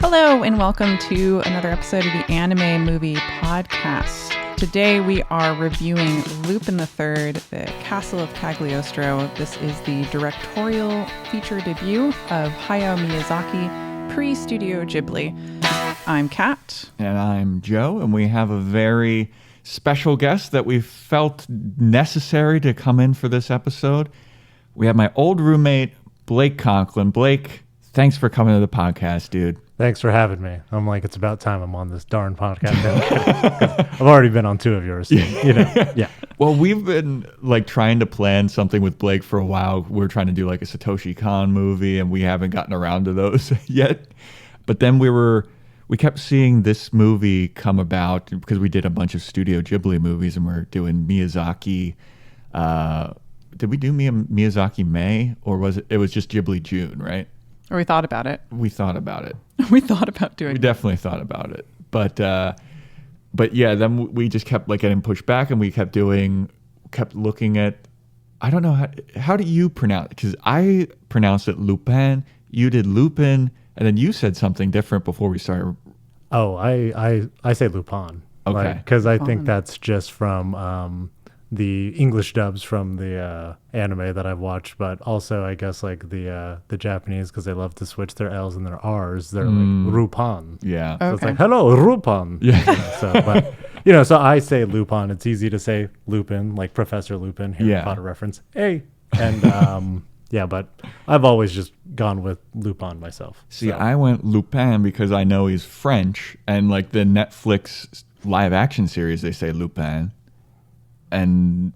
Hello and welcome to another episode of the Anime Movie Podcast. Today we are reviewing Lupin III, the Castle of Cagliostro. This is the directorial feature debut of Hayao Miyazaki, pre-Studio Ghibli. I'm Kat. And I'm Joe, and we have a very special guest that we felt necessary to come in for this episode. We have my old roommate, Blake Conklin. Blake, thanks for coming to the podcast, dude. Thanks for having me. I'm like, it's about time I'm on this darn podcast. I've already been on two of yours. So, yeah. Well, we've been like trying to plan something with Blake for a while. We're trying to do like a Satoshi Kon movie, and we haven't gotten around to those yet. But then we kept seeing this movie come about because we did a bunch of Studio Ghibli movies, and we're doing Miyazaki. Did we do Miyazaki May, or was it was just Ghibli June, right? Or we thought about it. We thought about it. We thought about doing it. We definitely thought about it. But yeah, then we just kept like getting pushed back, and we kept looking at, I don't know, how do you pronounce it? Because I pronounced it Lupin, you did Lupin, and then you said something different before we started. Oh, I say Lupin. Okay. Because I think that's just from the English dubs from the anime that I've watched, but also I guess like the Japanese, because they love to switch their L's and their R's. They're like Rupan. Yeah. So it's like, hello, Rupan. Yeah. So I say Lupin. It's easy to say Lupin, like Professor Lupin, Harry Potter reference. Hey. And yeah, but I've always just gone with Lupin myself. See, I went Lupin because I know he's French, and like the Netflix live action series, they say Lupin.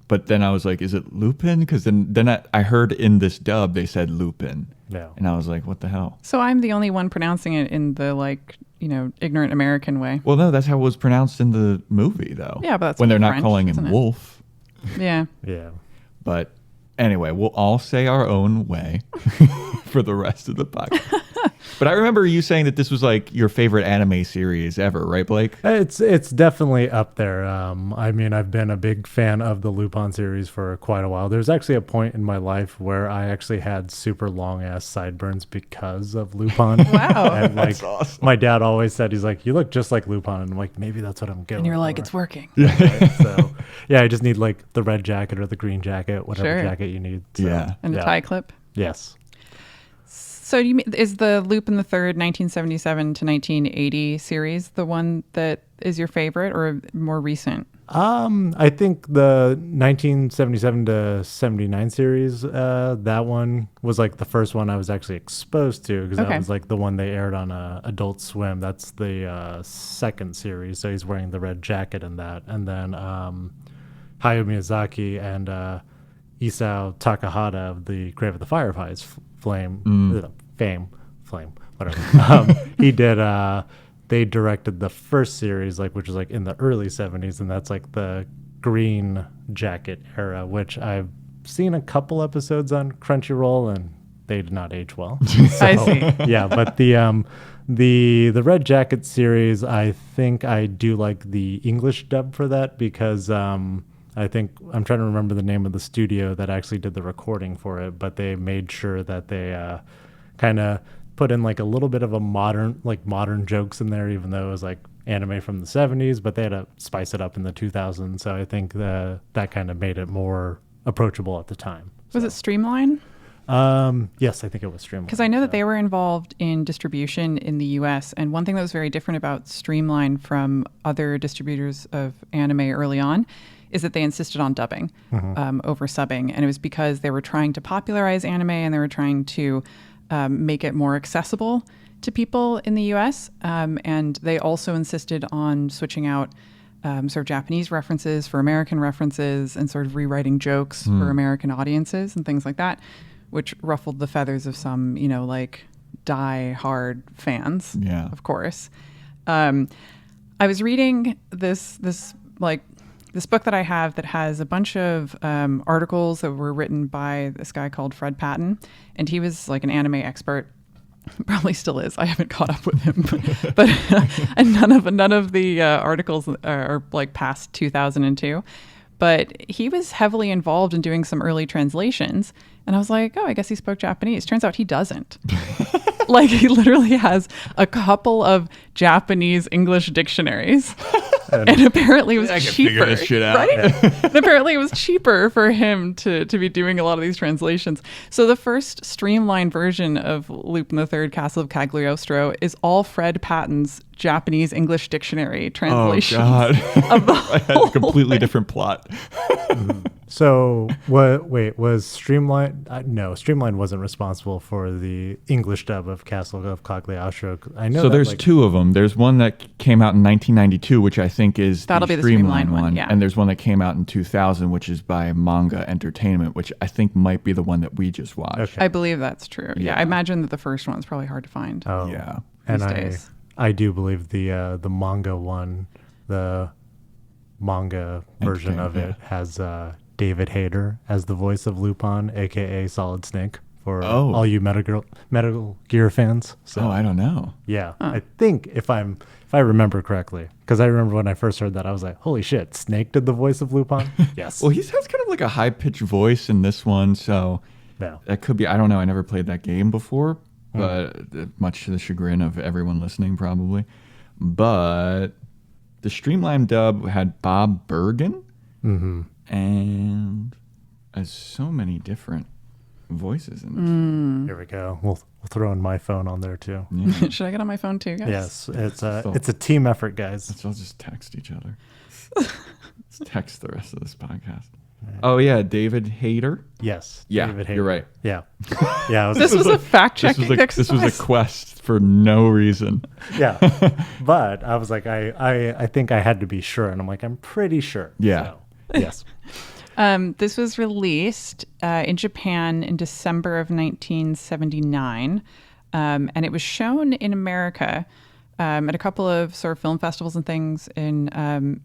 But then I was like, is it Lupin? Because then I heard in this dub they said Lupin. Yeah. And I was like, what the hell? So I'm the only one pronouncing it in the ignorant American way. Well, no, that's how it was pronounced in the movie, though. Yeah, but that's when they're not French, calling him Wolf. Yeah. Yeah. But anyway, we'll all say our own way for the rest of the podcast. But I remember you saying that this was like your favorite anime series ever, right, Blake? It's definitely up there. I mean, I've been a big fan of the Lupin series for quite a while. There's actually a point in my life where I actually had super long ass sideburns because of Lupin. Wow. And like, That's awesome. My dad always said, he's like, you look just like Lupin. And I'm like, maybe that's what I'm going And you're like, for. it's working. Right? So yeah, I just need like the red jacket or the green jacket, whatever jacket you need. So, Yeah. And a tie clip. Yes. So is the Lupin III 1977 to 1980 series the one that is your favorite or more recent? I think the 1977 to 79 series, that one was like the first one I was actually exposed to, because that was like the one they aired on Adult Swim. That's the second series. So he's wearing the red jacket in that. And then Hayao Miyazaki and Isao Takahata of the Grave of the Fireflies Flame, whatever. He did. They directed the first series, which was in the early 70s, and that's like the Green Jacket era, which I've seen a couple episodes on Crunchyroll, and they did not age well. So, I see. Yeah, but the Red Jacket series, I think I do like the English dub for that, because I think I'm trying to remember the name of the studio that actually did the recording for it, but they made sure that they kind of put in like a little bit of a modern jokes in there, even though it was like anime from the 70s, but they had to spice it up in the 2000s. So I think that kind of made it more approachable at the time. Was it Streamline? Yes, I think it was Streamline. Because I know that they were involved in distribution in the US, and one thing that was very different about Streamline from other distributors of anime early on is that they insisted on dubbing over subbing. And it was because they were trying to popularize anime, and they were trying to make it more accessible to people in the US. And they also insisted on switching out sort of Japanese references for American references, and sort of rewriting jokes for American audiences and things like that, which ruffled the feathers of some, die-hard fans, of course. I was reading this book that I have that has a bunch of articles that were written by this guy called Fred Patton, and he was like an anime expert. Probably still is. I haven't caught up with him, but and none of the articles are like past 2002. But he was heavily involved in doing some early translations, and I was like, oh, I guess he spoke Japanese. Turns out he doesn't. Like he literally has a couple of Japanese English dictionaries. And apparently it was I can cheaper. figure this shit out. Right? And apparently it was cheaper for him to be doing a lot of these translations. So the first streamlined version of Lupin III, Castle of Cagliostro is all Fred Patton's Japanese English dictionary translation. Oh, God. Of the I had a completely different plot. So wait, was Streamline? No, Streamline wasn't responsible for the English dub of Castle of Cagliostro. I know. So that, there's two of them. There's one that came out in 1992, which I think is That'll the be the Streamline Streamline one, yeah. And there's one that came out in 2000, which is by Manga Entertainment, which I think might be the one that we just watched. Okay. I believe that's true. Yeah, I imagine that the first one's probably hard to find. Oh, Yeah. and these days. I do believe the manga one, the manga version of it has David Hayter as the voice of Lupin, aka Solid Snake, for all you Metal Gear fans. So Oh, I don't know. yeah, I think if I remember correctly, because I remember when I first heard that, I was like, holy shit, Snake did the voice of Lupin? Yes. Well, he has kind of like a high-pitched voice in this one, so Yeah. that could be, I don't know, I never played that game before, but much to the chagrin of everyone listening probably. But the Streamline dub had Bob Bergen, and so many different voices in it. Here we go. We'll throw in my phone on there too. Should I get on my phone too, guys? Yes, it's a team effort, guys. Let's all just text each other. Let's text the rest of this podcast. Oh, yeah, David Hayter. Yes. Yeah, David Hayter. you're right. Yeah. Yeah. This was a fact-checking exercise. This was a quest for no reason. Yeah. But I was like, I think I had to be sure. And I'm like, I'm pretty sure. Yeah. So, yes. This was released in Japan in December of 1979, and it was shown in America at a couple of sort of film festivals and things in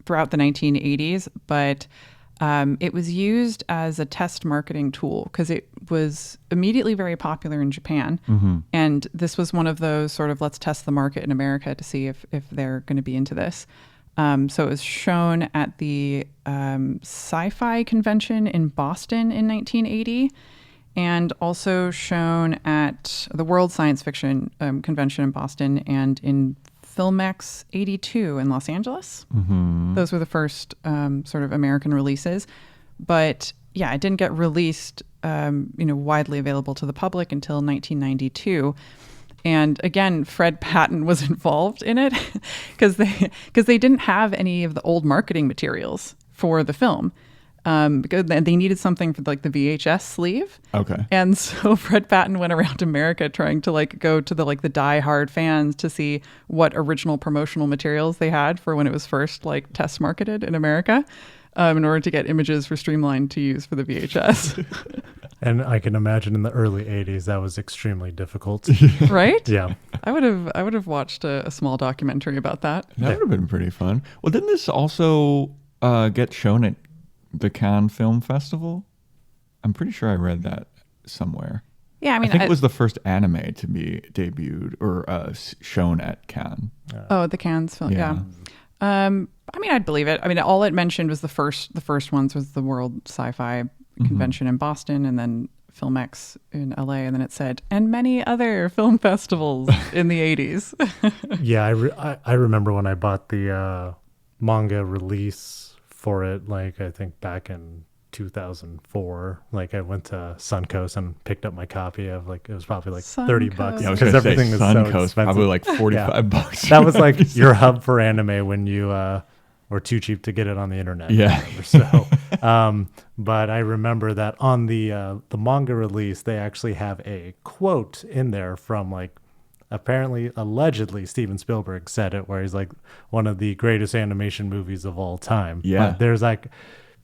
throughout the 1980s, but it was used as a test marketing tool because it was immediately very popular in Japan, and this was one of those sort of let's test the market in America to see if they're going to be into this. So it was shown at the sci-fi convention in Boston in 1980, and also shown at the World Science Fiction Convention in Boston and in Filmex 82 in Los Angeles. Those were the first sort of American releases. But yeah, it didn't get released widely available to the public until 1992. And again, Fred Patton was involved in it because they didn't have any of the old marketing materials for the film. Because they needed something for like the VHS sleeve. Okay. And so Fred Patton went around America trying to like go to the die-hard fans to see what original promotional materials they had for when it was first like test marketed in America, in order to get images for Streamline to use for the VHS. And I can imagine in the early 80s that was extremely difficult. Right? Yeah. I would have watched a small documentary about that. That would have been pretty fun. Well, didn't this also get shown at the Cannes Film Festival? I'm pretty sure I read that somewhere. Yeah, I mean, I think it was the first anime to be debuted or shown at Cannes. Oh, the Cannes film. Yeah. I mean, I'd believe it. I mean, all it mentioned was the first ones was the World Sci-Fi Convention in Boston, and then Filmex in LA, and then it said, and many other film festivals in the 80s. Yeah, I remember when I bought the manga release for it, like I think back in 2004, like I went to Suncoast and picked up my copy of like, it was probably like $30. Suncoast. Yeah, I was because going to say everything is so Suncoast, expensive. probably like $45. That was like your hub for anime when you were too cheap to get it on the internet. Yeah. So, but I remember that on the manga release, they actually have a quote in there from like, apparently, allegedly, Steven Spielberg said it, where he's like, one of the greatest animation movies of all time. Yeah. But there's like,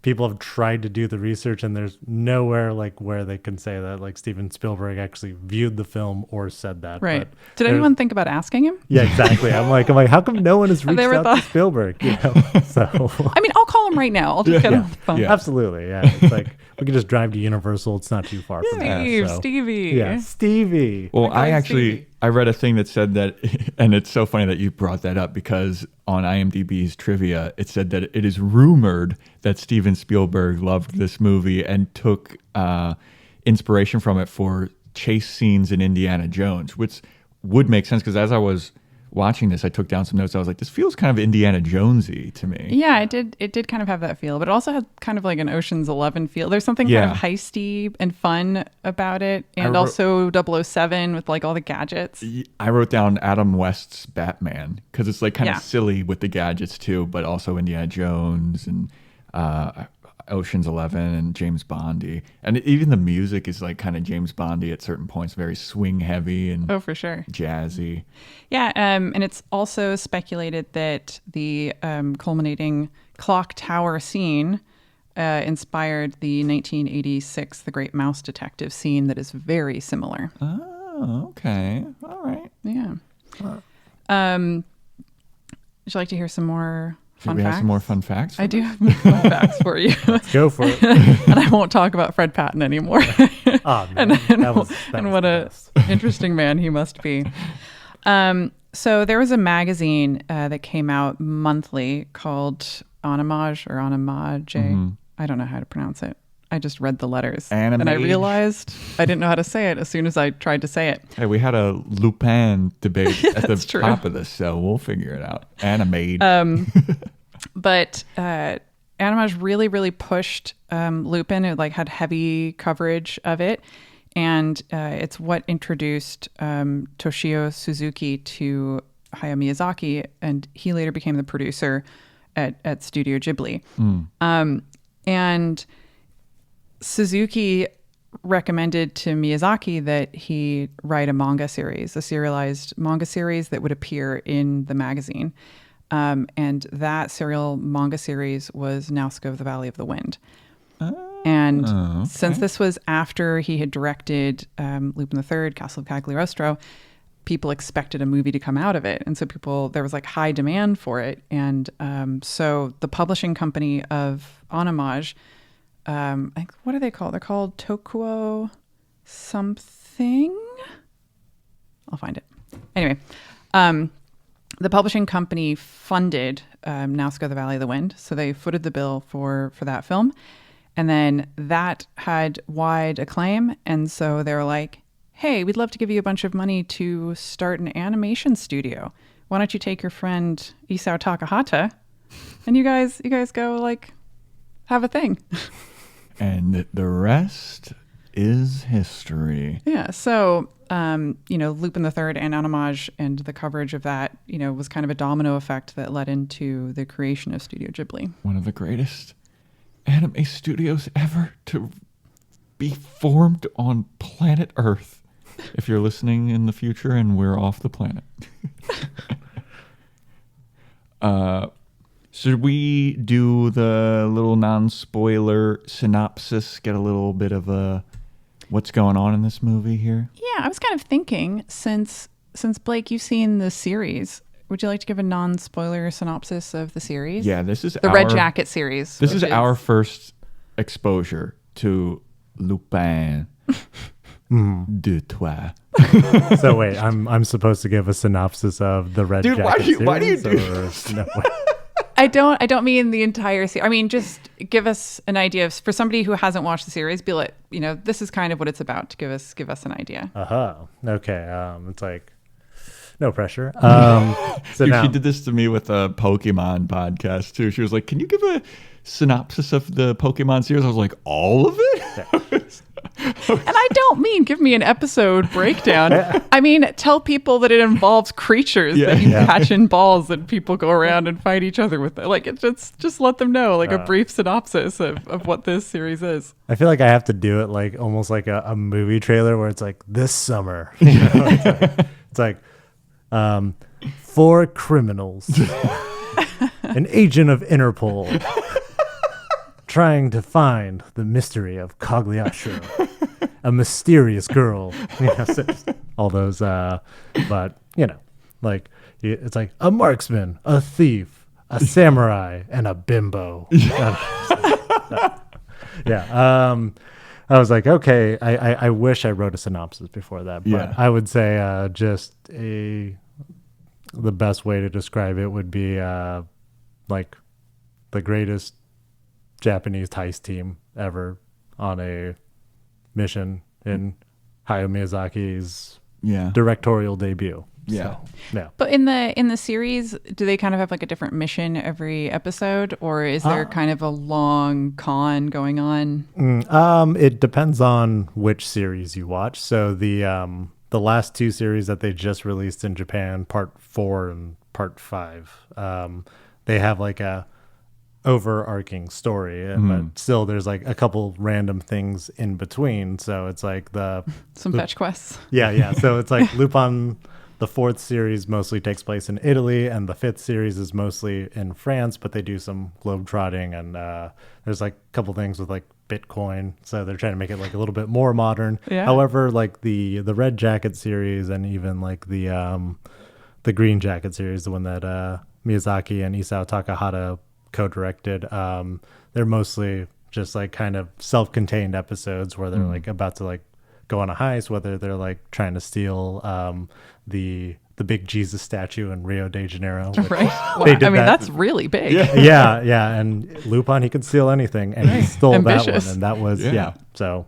people have tried to do the research, and there's nowhere like where they can say that like Steven Spielberg actually viewed the film or said that. Right. But Did there's- anyone think about asking him? Yeah, exactly. I'm like, how come no one has reached ever out thought- to Spielberg? You know, so I mean, I'll call him right now. I'll just get him on the phone. Yeah. absolutely, yeah. It's like we can just drive to Universal. It's not too far from Steve, here. So. Stevie. Yeah, Stevie. Well, guy I read a thing that said that, and it's so funny that you brought that up because on IMDb's trivia, it said that it is rumored that Steven Spielberg loved this movie and took inspiration from it for chase scenes in Indiana Jones, which would make sense because as I was watching this, I took down some notes. I was like, this feels kind of Indiana Jonesy to me. Yeah, it did kind of have that feel, but it also had kind of like an Ocean's 11 feel. There's something kind of heisty and fun about it, and also 007 with like all the gadgets. I wrote down Adam West's Batman because it's like kind of silly with the gadgets too, but also Indiana Jones and Ocean's 11 and James Bondy, and even the music is like kind of James Bondy at certain points, very swing heavy and for sure jazzy. Yeah, and it's also speculated that the culminating clock tower scene inspired the 1986 The Great Mouse Detective scene that is very similar. Oh, okay, all right. Yeah. Would you like to hear some more? Do we have some more fun facts? I do have more fun facts for you. Let's go for it. And I won't talk about Fred Patton anymore. Oh, man. And what an interesting man he must be. So there was a magazine that came out monthly called Animage or Animage. Mm-hmm. I don't know how to pronounce it. I just read the letters. Animage. And I realized I didn't know how to say it as soon as I tried to say it. Hey, we had a Lupin debate at the true. top of this, so we'll figure it out. Animate. But Animage really, really pushed Lupin. It like had heavy coverage of it. And it's what introduced Toshio Suzuki to Hayao Miyazaki. And he later became the producer at Studio Ghibli. And Suzuki recommended to Miyazaki that he write a manga series, a serialized manga series that would appear in the magazine. And that serial manga series was Nausicaa of the Valley of the Wind. And since this was after he had directed Lupin III, Castle of Cagliostro, people expected a movie to come out of it. And so there was like high demand for it. And so the publishing company of Animage, what are they called? They're called Tokuo something. I'll find it. Anyway, the publishing company funded Nausicaa of the Valley of the Wind. So they footed the bill for that film. And then that had wide acclaim. And so they were like, hey, we'd love to give you a bunch of money to start an animation studio. Why don't you take your friend Isao Takahata and you guys go like have a thing. And the rest is history. Yeah. So, Lupin III and Animage and the coverage of that, was kind of a domino effect that led into the creation of Studio Ghibli. One of the greatest anime studios ever to be formed on planet Earth. If you're listening in the future and we're off the planet. Should we do the little non-spoiler synopsis, get a little bit of what's going on in this movie here? Yeah, I was kind of thinking, since Blake, you've seen the series, would you like to give a non-spoiler synopsis of the series? Yeah, this is the Red Jacket series. This is our first exposure to Lupin de Trois. So wait, I'm supposed to give a synopsis of the Red Jacket series? Why do you do this? No, I don't mean the entire series. I mean, just give us an idea of, for somebody who hasn't watched the series, be like, this is kind of what it's about, to give us an idea. Okay. It's like no pressure. So she did this to me with a Pokemon podcast too. She was like, "Can you give a synopsis of the Pokemon series?" I was like, "All of it?" And I don't mean give me an episode breakdown. I mean, tell people that it involves creatures that you catch in balls and people go around and fight each other with it. Like, it's just let them know, like a brief synopsis of what this series is. I feel like I have to do it like almost like a movie trailer where it's like this summer. It's like 4 criminals, an agent of Interpol, trying to find the mystery of Cagliostro, a mysterious girl. All those, but like it's like a marksman, a thief, a samurai, and a bimbo. I was like, okay, I wish I wrote a synopsis before that, but I would say the best way to describe it would be like the greatest Japanese heist team ever on a mission in Hayao Miyazaki's Yeah. directorial debut. Yeah. So, yeah. But in the series, do they kind of have like a different mission every episode, or is there kind of a long con going on? It depends on which series you watch. So the last two series that they just released in Japan, Part 4 and Part 5, they have like a overarching story, but still there's like a couple random things in between. So it's like Some fetch quests. Yeah. So it's like Lupin, the fourth series mostly takes place in Italy, and the fifth series is mostly in France, but they do some globetrotting, and there's like a couple things with like Bitcoin. So they're trying to make it like a little bit more modern. Yeah. However, like the Red Jacket series and even like the Green Jacket series, the one that Miyazaki and Isao Takahata co-directed, they're mostly just like kind of self-contained episodes where they're like about to like go on a heist, whether they're like trying to steal the big Jesus statue in Rio de Janeiro. Right. Wow. They did I mean, that. that's really big. Yeah. And Lupin, he could steal anything, and he stole Ambitious. that one, and that was Yeah. So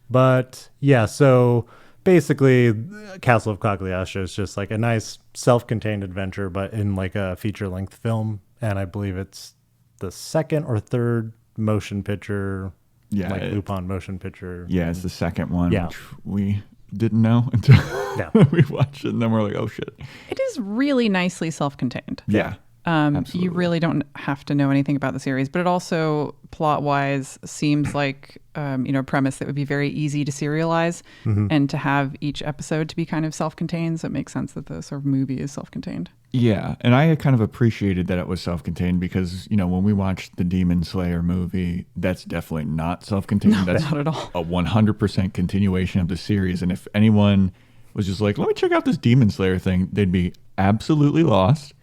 but yeah, so basically, Castle of Cagliostro is just like a nice self-contained adventure, but in like a feature-length film, and I believe it's the second or third motion picture. Yeah, like Lupin motion picture. Yeah, it's the second one, Yeah. which we didn't know until Yeah. we watched it, and then we're like, oh shit. It is really nicely self-contained. Yeah. Absolutely. You really don't have to know anything about the series, but it also plot-wise seems like a premise that would be very easy to serialize and to have each episode to be kind of self-contained. So it makes sense that the sort of movie is self-contained. Yeah, and I kind of appreciated that it was self-contained because, when we watched the Demon Slayer movie, that's definitely not self-contained. No, That's not at all. a 100% continuation of the series. And if anyone was just like, let me check out this Demon Slayer thing, they'd be absolutely lost.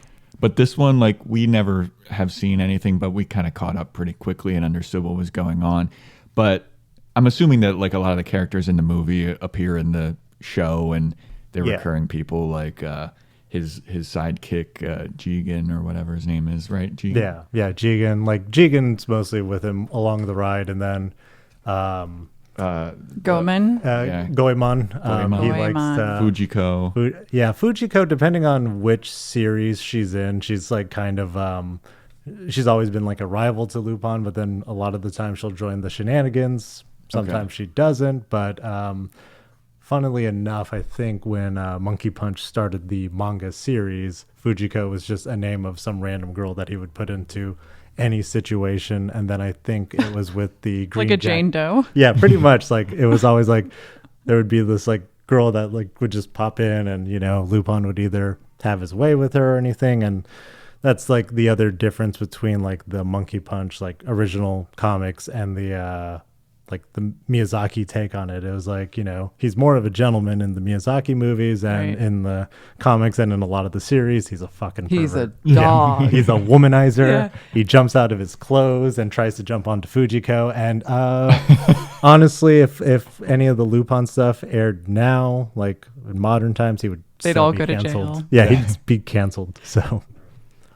But this one, like, we never have seen anything, but we kind of caught up pretty quickly and understood what was going on. But I'm assuming that, like, a lot of the characters in the movie appear in the show, and they're recurring people, like his sidekick, Jigen, or whatever his name is, right? Jigen? Yeah, Jigen. Like, Jigen's mostly with him along the ride, and then Goemon. Goemon. He Goemon. likes Fujiko. Fujiko, depending on which series she's in, she's like kind of she's always been like a rival to Lupin, but then a lot of the time she'll join the shenanigans. Sometimes she doesn't, but funnily enough, I think when Monkey Punch started the manga series, Fujiko was just a name of some random girl that he would put into any situation, and then I think it was with the Green Like a Jane Doe. Yeah, pretty much. Like, it was always like there would be this like girl that like would just pop in, and Lupin would either have his way with her or anything. And that's like the other difference between like the Monkey Punch like original comics and the like the Miyazaki take on it. It was like, he's more of a gentleman in the Miyazaki movies, and in the comics and in a lot of the series, he's a fucking pervert. He's a dog. Yeah. He's a womanizer. Yeah. He jumps out of his clothes and tries to jump onto Fujiko. And honestly, if any of the Lupin stuff aired now, like in modern times, they'd all all go to canceled. jail. Yeah, he'd be canceled. So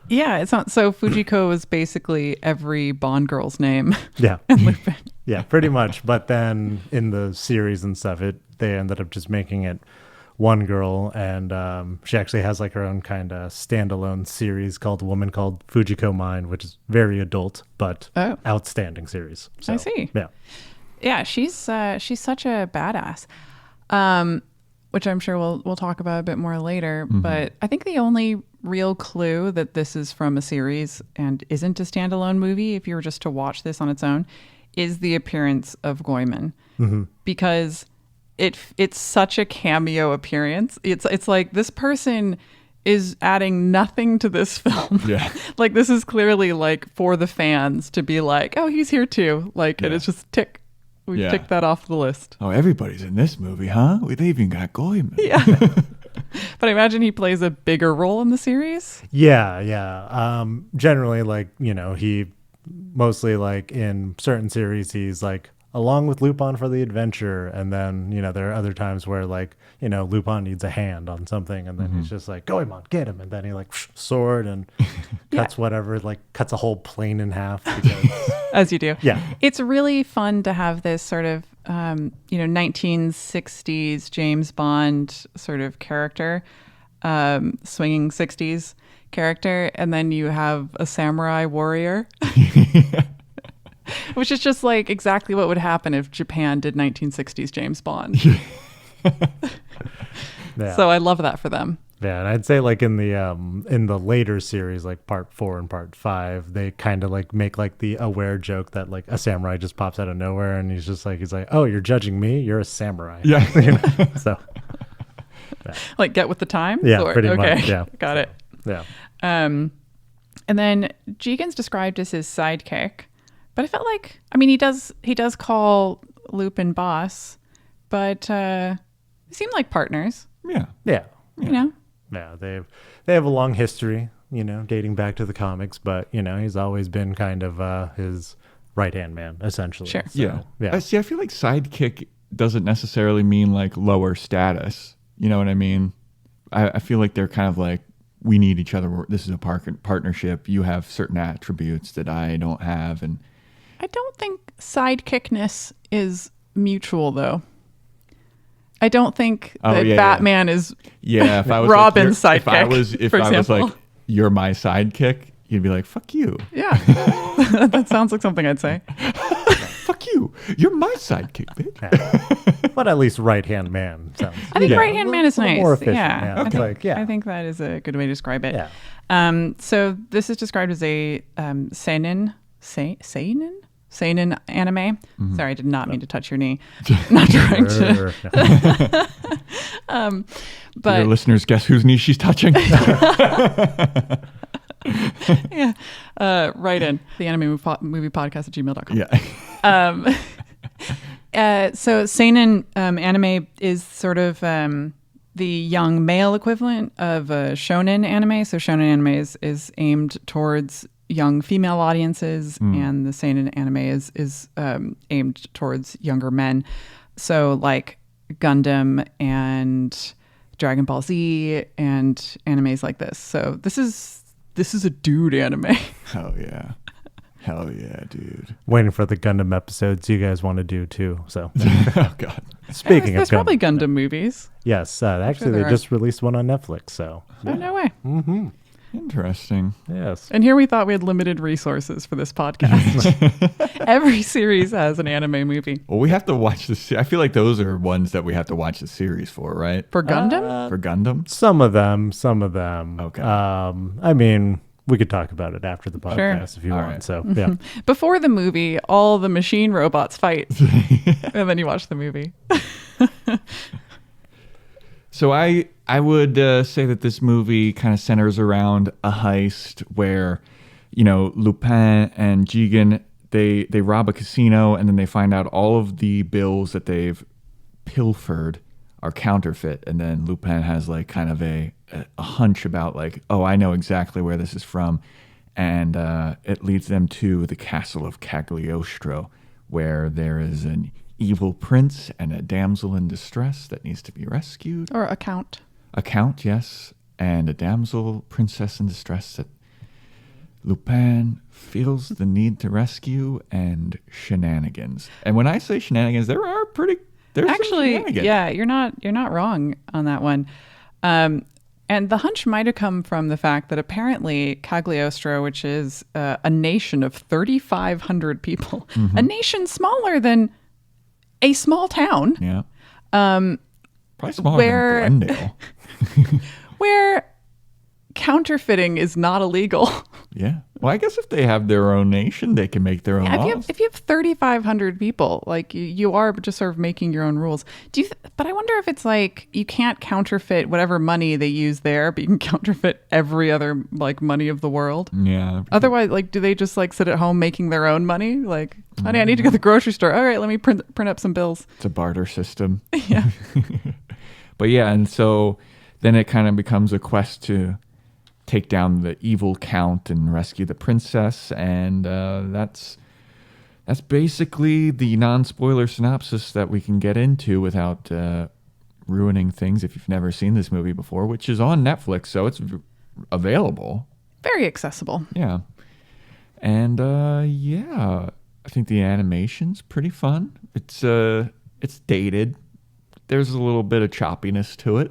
Yeah, it's not. So Fujiko is basically every Bond girl's name. yeah. in Lupin. Yeah, pretty much. But then in the series and stuff, they ended up just making it one girl, and she actually has like her own kind of standalone series called A Woman Called Fujiko Mine, which is very adult but outstanding series. So, I see. Yeah. Yeah, she's such a badass, which I'm sure we'll talk about a bit more later. But I think the only real clue that this is from a series and isn't a standalone movie, if you were just to watch this on its own, is the appearance of Goemon, because it's such a cameo appearance. It's like this person is adding nothing to this film. Yeah. Like, this is clearly like for the fans to be like, oh, he's here too. Like, and it's just tick. We've ticked that off the list. Oh, everybody's in this movie, huh? They even got Goemon. Yeah. But I imagine he plays a bigger role in the series. Yeah. Generally, like, he mostly, like, in certain series, he's like along with Lupin for the adventure, and then there are other times where, like, Lupin needs a hand on something, and then he's just like, Goemon, get him, and then he like sword and cuts whatever, like cuts a whole plane in half because As you do. Yeah. It's really fun to have this sort of 1960s James Bond sort of character, swinging 60s character, and then you have a samurai warrior, which is just like exactly what would happen if Japan did 1960s James Bond. Yeah. So I love that for them. Yeah, and I'd say like in the later series, like part 4 and part 5, they kind of like make like the aware joke that like a samurai just pops out of nowhere, and he's like, oh, you're judging me? You're a samurai. Yeah. So. Yeah. Like get with the time. Yeah, pretty much. Yeah, got it. Yeah. And then Jigen's described as his sidekick, but I felt like, I mean, he does call Lupin boss, but they seem like partners. Yeah. Yeah. You know. Yeah, they have a long history, dating back to the comics, but he's always been kind of his right-hand man, essentially. Sure. So, yeah. See, I feel like sidekick doesn't necessarily mean like lower status. You know what I mean? I feel like they're kind of like, we need each other. This is a partnership. You have certain attributes that I don't have, and I don't think sidekickness is mutual, though. I don't think that Batman is if I was Robin's sidekick. If I was like, you're my sidekick, you'd be like, fuck you. Yeah. That sounds like something I'd say. Fuck you. You're my sidekick, bitch. Yeah. But at least right-hand man sounds. I think right-hand man is nice. More efficient. Yeah. Okay. I think that is a good way to describe it. Yeah. So this is described as a seinen anime. Mm-hmm. Sorry, I did not mean to touch your knee. Not trying to. But your listeners guess whose knee she's touching. Yeah. Write in the anime movie podcast at gmail.com. Yeah. So seinen anime is sort of the young male equivalent of a shonen anime. So shonen anime is aimed towards young female audiences, and the seinen anime is aimed towards younger men. So like Gundam and Dragon Ball Z and animes like this. So this is a dude anime. Hell yeah. Hell yeah, dude. Waiting for the Gundam episodes you guys want to do too. So, oh god. Speaking there's of probably Gundam movies. Yes, actually they just released one on Netflix. So, oh, no way. Mm-hmm. Interesting. Yes. And here we thought we had limited resources for this podcast. Every series has an anime movie. Well, we have to watch the. I feel like those are ones that we have to watch the series for, right? For Gundam? For Gundam? Some of them. Okay. I mean, we could talk about it after the podcast if you want. Right. So, yeah. Before the movie, all the machine robots fight. And then you watch the movie. So I would say that this movie kind of centers around a heist where, Lupin and Jigen, they rob a casino, and then they find out all of the bills that they've pilfered are counterfeit. And then Lupin has like kind of a hunch about like, oh, I know exactly where this is from. And it leads them to the Castle of Cagliostro, where there is an evil prince and a damsel in distress that needs to be rescued. Or a count. A count, yes. And a damsel princess in distress that Lupin feels the need to rescue, and shenanigans. And when I say shenanigans, there's Actually, some shenanigans. yeah, you're not wrong on that one. And the hunch might have come from the fact that apparently Cagliostro, which is a nation of 3,500 people, a nation smaller than a small town. Yeah. Probably smaller than Glendale. Where counterfeiting is not illegal. Yeah. Well, I guess if they have their own nation, they can make their own laws. If you have 3,500 people, like you are just sort of making your own rules. But I wonder if it's like you can't counterfeit whatever money they use there, but you can counterfeit every other like money of the world. Yeah. Otherwise, like, do they just like sit at home making their own money? Like, honey, I need to go to the grocery store. All right, let me print up some bills. It's a barter system. Yeah. But yeah, and so then it kind of becomes a quest to take down the evil count and rescue the princess, and that's basically the non-spoiler synopsis that we can get into without ruining things if you've never seen this movie before, which is on Netflix, so it's available. Very accessible. Yeah. And I think the animation's pretty fun. it's dated. There's a little bit of choppiness to it.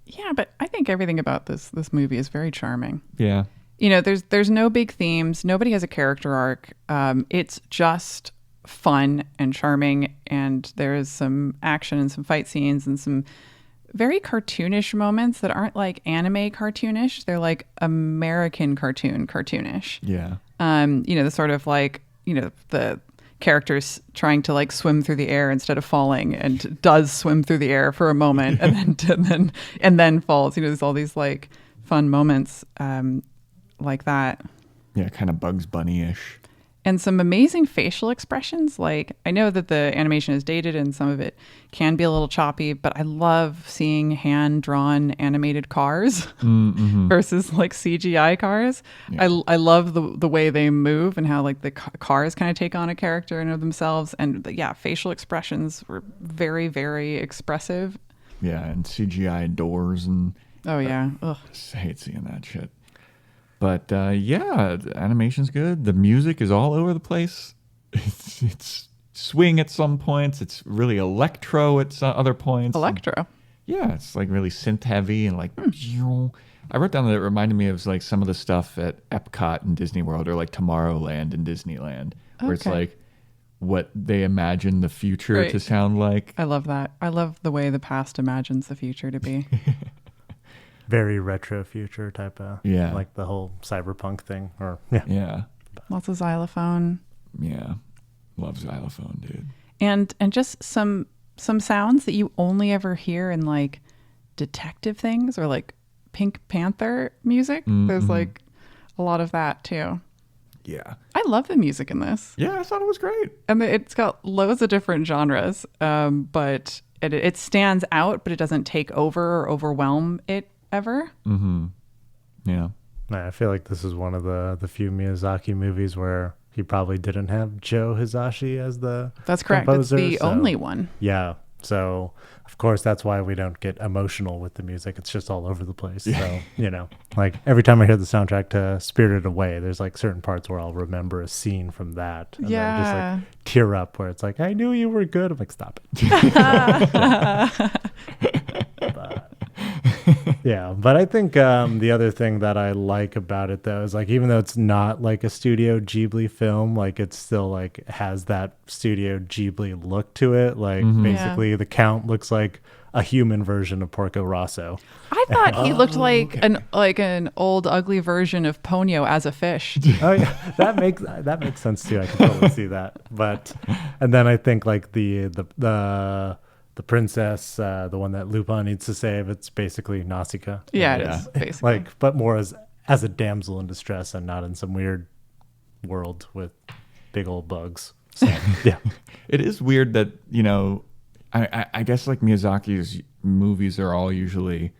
Yeah, but I think everything about this movie is very charming. Yeah. There's no big themes. Nobody has a character arc. It's just fun and charming, and there's some action and some fight scenes and some very cartoonish moments that aren't like anime cartoonish. They're like American cartoonish. Yeah. The sort of like, the characters trying to like swim through the air instead of falling, and does swim through the air for a moment and then falls. There's all these like fun moments like that. Yeah, kind of Bugs Bunny-ish. And some amazing facial expressions. Like, I know that the animation is dated and some of it can be a little choppy, but I love seeing hand-drawn animated cars versus like CGI cars. Yeah. I love the way they move and how like the cars kind of take on a character in of themselves. And facial expressions were very, very expressive. Yeah, and CGI doors and... Oh, yeah. Ugh. I just hate seeing that shit. But the animation's good. The music is all over the place. It's swing at some points. It's really electro at some other points. Electro? Yeah, it's like really synth heavy and like... I wrote down that it reminded me of like some of the stuff at Epcot in Disney World, or like Tomorrowland in Disneyland, where it's like what they imagine the future to sound like. I love that. I love the way the past imagines the future to be. Very retro future type of, like the whole cyberpunk thing. Yeah. Lots of xylophone. Yeah. Love xylophone, dude. And just some sounds that you only ever hear in like detective things or like Pink Panther music. There's like a lot of that too. Yeah. I love the music in this. Yeah, I thought it was great. And it's got loads of different genres, but it stands out, but it doesn't take over or overwhelm it ever. Yeah. I feel like this is one of the few Miyazaki movies where he probably didn't have Joe Hisaishi as the That's correct. composer, it's the only one. Yeah. So, of course, that's why we don't get emotional with the music. It's just all over the place. So, like every time I hear the soundtrack to Spirited Away, there's like certain parts where I'll remember a scene from that. And then just like tear up where it's like, I knew you were good. I'm like, stop it. But I think the other thing that I like about it though is like, even though it's not like a Studio Ghibli film, like it still like has that Studio Ghibli look to it. Like basically the Count looks like a human version of Porco Rosso. I thought he looked like an old ugly version of Ponyo as a fish. Oh yeah, that makes sense too. I can totally see that. But and then I think like the princess, the one that Lupin needs to save, it's basically Nausicaa. Yeah, it is basically. Like, but more as a damsel in distress and not in some weird world with big old bugs. So, yeah. It is weird that, I guess like Miyazaki's movies are all usually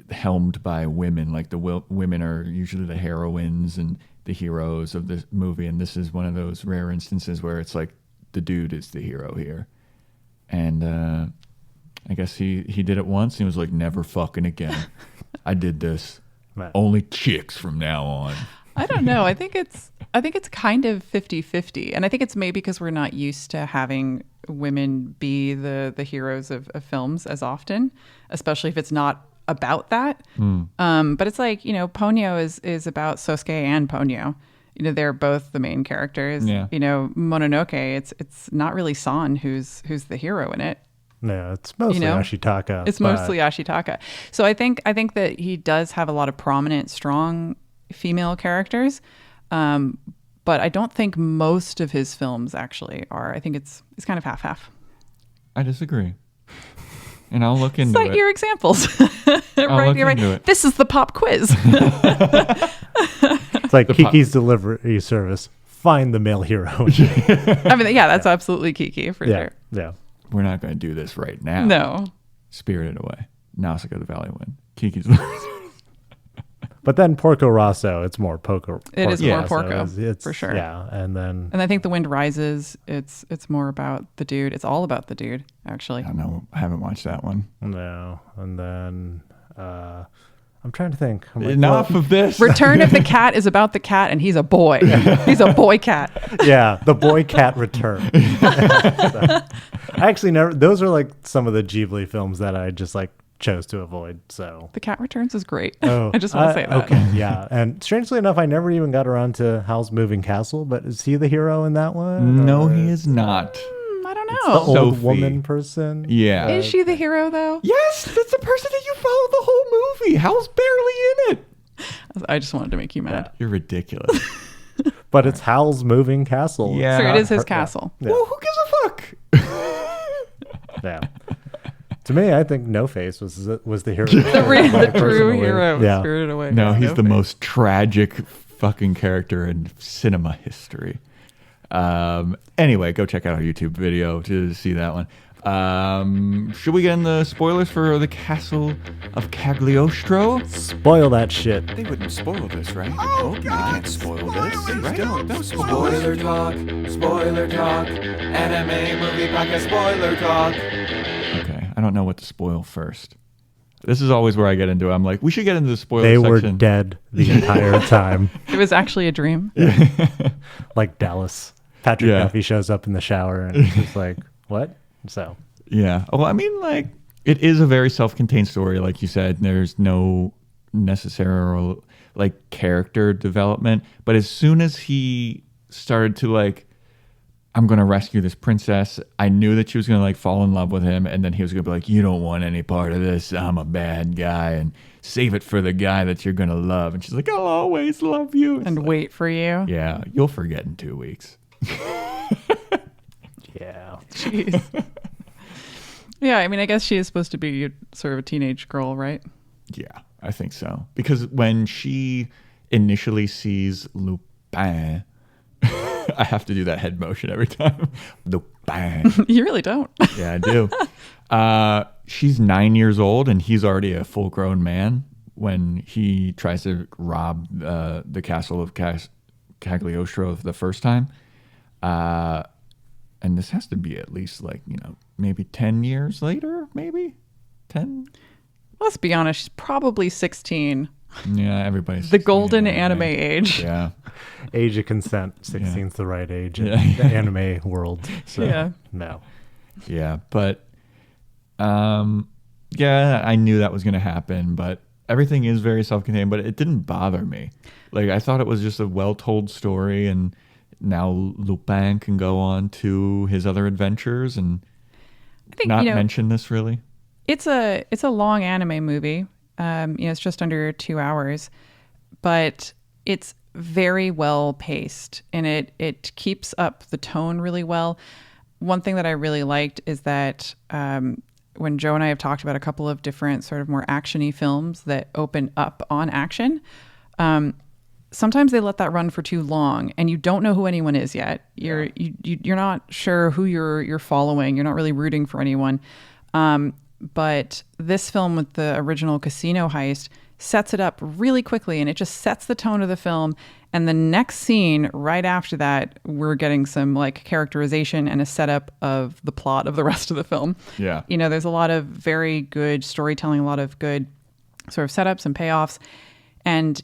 helmed by women. Like the women are usually the heroines and the heroes of the movie. And this is one of those rare instances where it's like the dude is the hero here. And I guess he did it once. And he was like, never fucking again. I did this. Right. Only chicks from now on. I don't know. I think it's kind of 50-50. And I think it's maybe because we're not used to having women be the heroes of films as often, especially if it's not about that. But it's like, Ponyo is about Sosuke and Ponyo. They're both the main characters. Yeah. Mononoke, it's not really San who's the hero in it. No, it's mostly Ashitaka. It's mostly Ashitaka. So I think that he does have a lot of prominent, strong female characters. But I don't think most of his films actually are. I think it's kind of half-half. I disagree. And I'll look into Cite your examples. Right. This is the pop quiz. It's like Kiki's delivery service. Find the male hero. I mean, that's absolutely Kiki for sure. Yeah. We're not going to do this right now. No. Spirited Away. Nausicaa the Valley Wind. Kiki's delivery service. But then Porco Rosso, it's more Porco. It is more Rosso. Porco, it's, for sure. Yeah, and I think The Wind Rises, it's more about the dude. It's all about the dude, actually. I don't know. I haven't watched that one. No. And then I'm trying to think. I'm like, Enough of this. Return of the Cat is about the cat, and he's a boy. He's a boy cat. Yeah, the boy cat return. So, I actually never. Those are like some of the Ghibli films that I just like chose to avoid. So The Cat Returns is great. oh, I just want to say that. Okay, yeah. And strangely enough, I never even got around to Howl's Moving Castle. But is he the hero in that one? No, Or he is not. I don't the know. old Sophie. woman person. Yeah. Is she the hero though? Yes, that's the person that you follow the whole movie. How's barely in it? I just wanted to make you mad. You're ridiculous. But it's Howl's Moving Castle. Yeah. So it is his Yeah. castle. Yeah. Well, who gives a fuck? Yeah. To me, I think No Face was the hero. The true Personally. hero, Yeah. Spirited Away. No, he's the Face. most tragic fucking character in cinema history. Anyway, go check out our YouTube video to see that one. Should we get in the spoilers for the Castle of Cagliostro? Spoil that shit. They wouldn't spoil this, right? Oh, God. They can't spoil this. Right? Don't spoil this. Spoiler talk, anime movie podcast, spoiler talk. Okay, I don't know what to spoil first. This is always where I get into it. I'm like, we should get into the spoiler They section. were dead the entire time, It was actually a dream. like Dallas. Patrick Yeah. Duffy shows up in the shower and it's just like, what? So Yeah. Well, I mean, like, it is a very self-contained story, like you said. There's no necessary like character development, but as soon as he started to like, I'm gonna rescue this princess, I knew that she was gonna like fall in love with him, and then he was gonna be like, you don't want any part of this. I'm a bad guy, and save it for the guy that you're gonna love. And she's like, I'll always love you. It's And like, wait for you. yeah, you'll forget in 2 weeks. yeah. Jeez. Yeah, I mean, I guess she is supposed to be sort of a teenage girl, right? Yeah, I think so. Because when she initially sees Lupin, I have to do that head motion every time. Lupin. You really don't. Yeah, I do. She's 9 years old and he's already a full-grown man when he tries to rob the Castle of Cagliostro the first time. And this has to be at least like, maybe 10 years later, maybe? 10? Let's be honest, she's probably 16. Yeah, everybody's... The 16 golden in anime age. Yeah. Age of consent, 16's the right age in Yeah. the anime world. So, Yeah. no. Yeah, but yeah, I knew that was going to happen, but everything is very self-contained, but it didn't bother me. Like, I thought it was just a well-told story, and now Lupin can go on to his other adventures and I think, not mention this really. It's a long anime movie. It's just under 2 hours, but it's very well paced and it keeps up the tone really well. One thing that I really liked is that when Joe and I have talked about a couple of different sort of more action-y films that open up on action, sometimes they let that run for too long and you don't know who anyone is yet. You're not sure who you're following. You're not really rooting for anyone. But this film with the original casino heist sets it up really quickly and it just sets the tone of the film. And the next scene right after that, we're getting some like characterization and a setup of the plot of the rest of the film. Yeah. There's a lot of very good storytelling, a lot of good sort of setups and payoffs. And,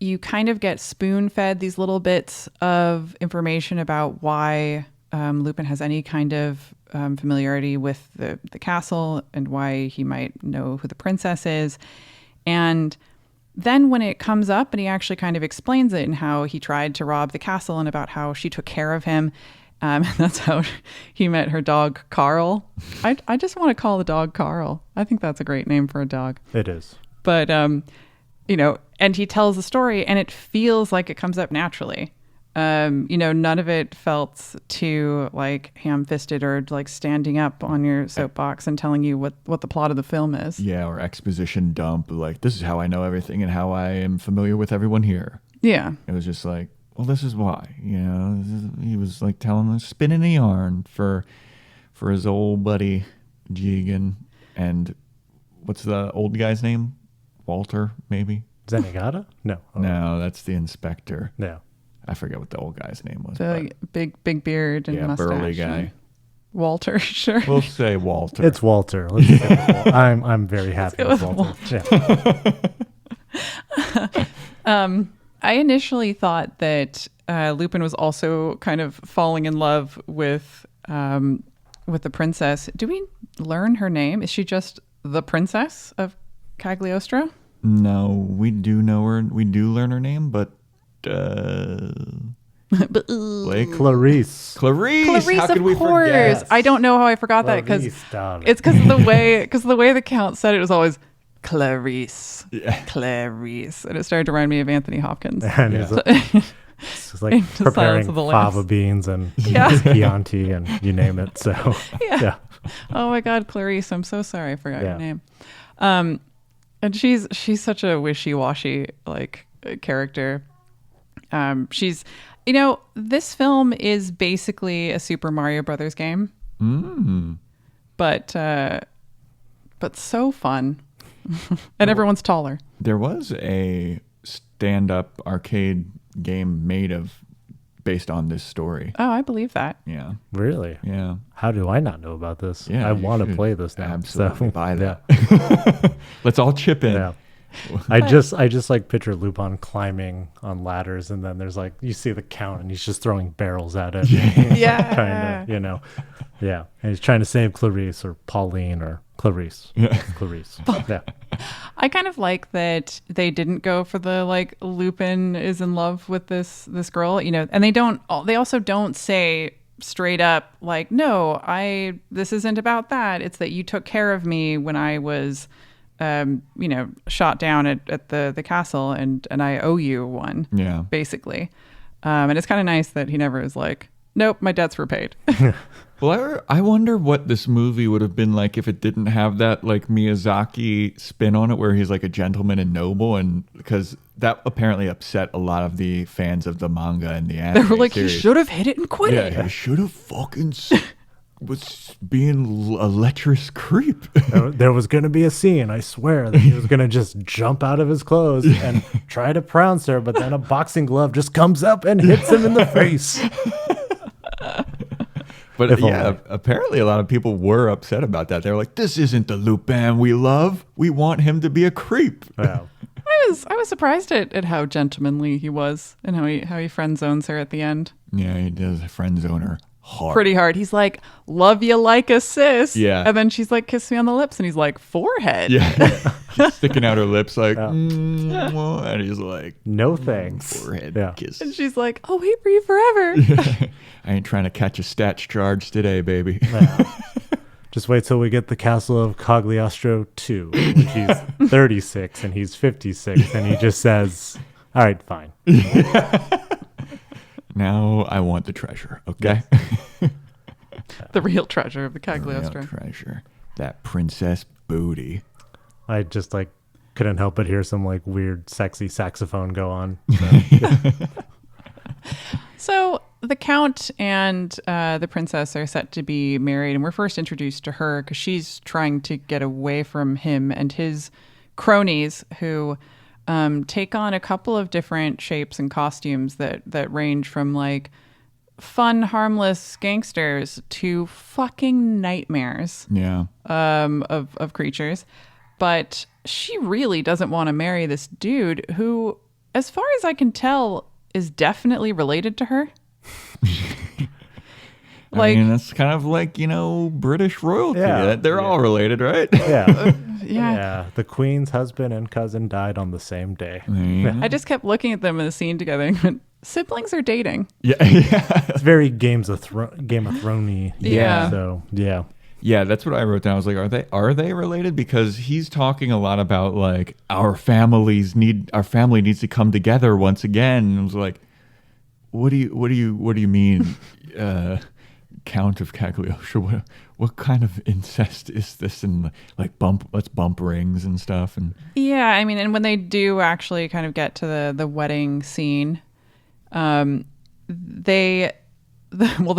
you kind of get spoon-fed these little bits of information about why Lupin has any kind of familiarity with the castle and why he might know who the princess is. And then when it comes up and he actually kind of explains it and how he tried to rob the castle and about how she took care of him, and that's how he met her dog, Carl. I just want to call the dog Carl. I think that's a great name for a dog. It is. But, and he tells the story and it feels like it comes up naturally. None of it felt too like ham-fisted or like standing up on your soapbox and telling you what the plot of the film is. Yeah, or exposition dump, like, this is how I know everything and how I am familiar with everyone here. Yeah. It was just like, well, this is why, he was like spinning a yarn for his old buddy Jigen. And what's the old guy's name? Walter, maybe? Zenigata? No. Oh, No, that's the inspector. no. I forget what the old guy's name was. The big beard and yeah, mustache. burly guy. Walter, sure. We'll say Walter. It's Walter. Let's say Walter. I'm very happy with Walter. Yeah. I initially thought that Lupin was also kind of falling in love with the princess. Do we learn her name? Is she just the princess of Cagliostro? No, we do know her. We do learn her name, but Blake? Clarice. Clarice. How could we course. forget? I don't know how I forgot that because it's because of the way the Count said it was always Clarice. Yeah. Clarice. And it started to remind me of Anthony Hopkins. And it's like preparing fava beans and Chianti and you name it. So, yeah. Oh my God, Clarice. I'm so sorry I forgot your name. And she's such a wishy-washy like character. She's, this film is basically a Super Mario Brothers game. But so fun. And everyone's taller. There was a stand-up arcade game based on this story. Oh, I believe that. Yeah. Really? Yeah. How do I not know about this? Yeah, I want to play this now. Absolutely buy that. Yeah. Let's all chip in. Yeah. I just like picture Lupin climbing on ladders, and then there's like you see the Count, and he's just throwing barrels at it. Yeah. Kind of, yeah. And he's trying to save Clarice or Pauline or Clarice. Yeah. Clarice. Yeah. I kind of like that they didn't go for the like Lupin is in love with this girl, and they also don't say straight up like, no, this isn't about that. It's that you took care of me when I was shot down at the castle and I owe you one. Yeah. Basically. And it's kind of nice that he never is like, nope, my debts were paid. Well, I wonder what this movie would have been like if it didn't have that like Miyazaki spin on it where he's like a gentleman and noble, and because that apparently upset a lot of the fans of the manga and the anime. They were like, series. He should have hit it and quit it. Yeah, he should have fucking was being a lecherous creep. There was going to be a scene, I swear, that he was going to just jump out of his clothes and try to prounce her, but then a boxing glove just comes up and hits him in the face. But apparently a lot of people were upset about that. They were like, this isn't the Lupin we love. We want him to be a creep. Yeah. I was surprised at how gentlemanly he was and how he friend zones her at the end. Yeah, he does friend zone her hard. Pretty hard. He's like, love you like a sis. Yeah. And then she's like, kiss me on the lips. And he's like, forehead. Yeah. She's sticking out her lips like, and he's like, no thanks. Forehead kiss. And she's like, I'll wait for you forever. I ain't trying to catch a stats charge today, baby. Just wait till we get the Castle of Cagliostro 2, which he's 36 and he's 56, and he just says, all right, fine. Now I want the treasure, okay? The real treasure of the Cagliostro. The real treasure. That princess booty. I just couldn't help but hear some weird sexy saxophone go on. So the Count and the princess are set to be married, and we're first introduced to her because she's trying to get away from him and his cronies who take on a couple of different shapes and costumes that range from fun, harmless gangsters to fucking nightmares of creatures. But she really doesn't want to marry this dude who, as far as I can tell, is definitely related to her. I mean, that's kind of British royalty. Yeah. They're all related, right? Yeah. Yeah. The Queen's husband and cousin died on the same day. I just kept looking at them in the scene together and went, siblings are dating. Yeah. It's very Game of Thrones-y. Yeah. So, yeah. Yeah, that's what I wrote down. I was like, are they related? Because he's talking a lot about our family needs to come together once again. And I was like, what do you mean, Count of Cagliostro? What kind of incest is this? And let's bump rings and stuff. And yeah, I mean, and when they do actually kind of get to the wedding scene, the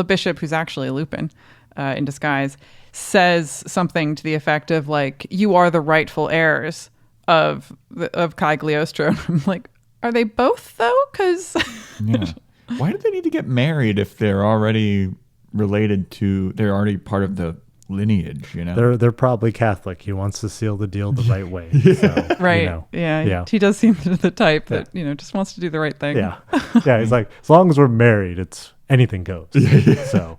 bishop, who's actually Lupin in disguise, says something to the effect of you are the rightful heirs of Cagliostro. I'm like, are they both though? Because yeah, why do they need to get married if they're already related to. They're already part of the lineage, you know. They're probably Catholic. He wants to seal the deal the right way. So, Right. You know, yeah. He does seem the type that, just wants to do the right thing. Yeah. Yeah. He's like, as long as we're married, it's anything goes. So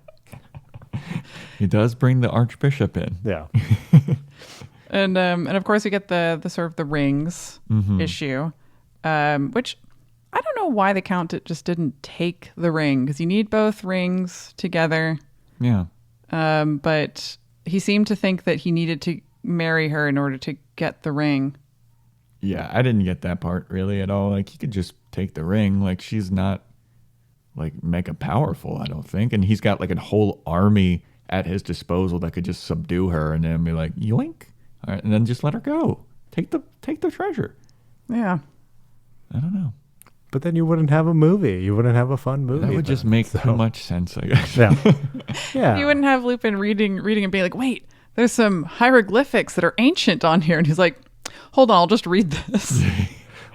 He does bring the archbishop in. yeah. And of course we get the sort of the rings issue, which I don't know why the Count just didn't take the ring, because you need both rings together. Yeah. But he seemed to think that he needed to marry her in order to get the ring. Yeah, I didn't get that part really at all. Like, he could just take the ring. Like, she's not like mega powerful, I don't think. And he's got like a whole army at his disposal that could just subdue her and then be like, yoink. All right, and then just let her go. Take the treasure. Yeah. I don't know. But then you wouldn't have a movie. You wouldn't have a fun movie. That would just make too much sense, I guess. Yeah. Yeah. You wouldn't have Lupin reading and being like, wait, there's some hieroglyphics that are ancient on here. And he's like, hold on, I'll just read this.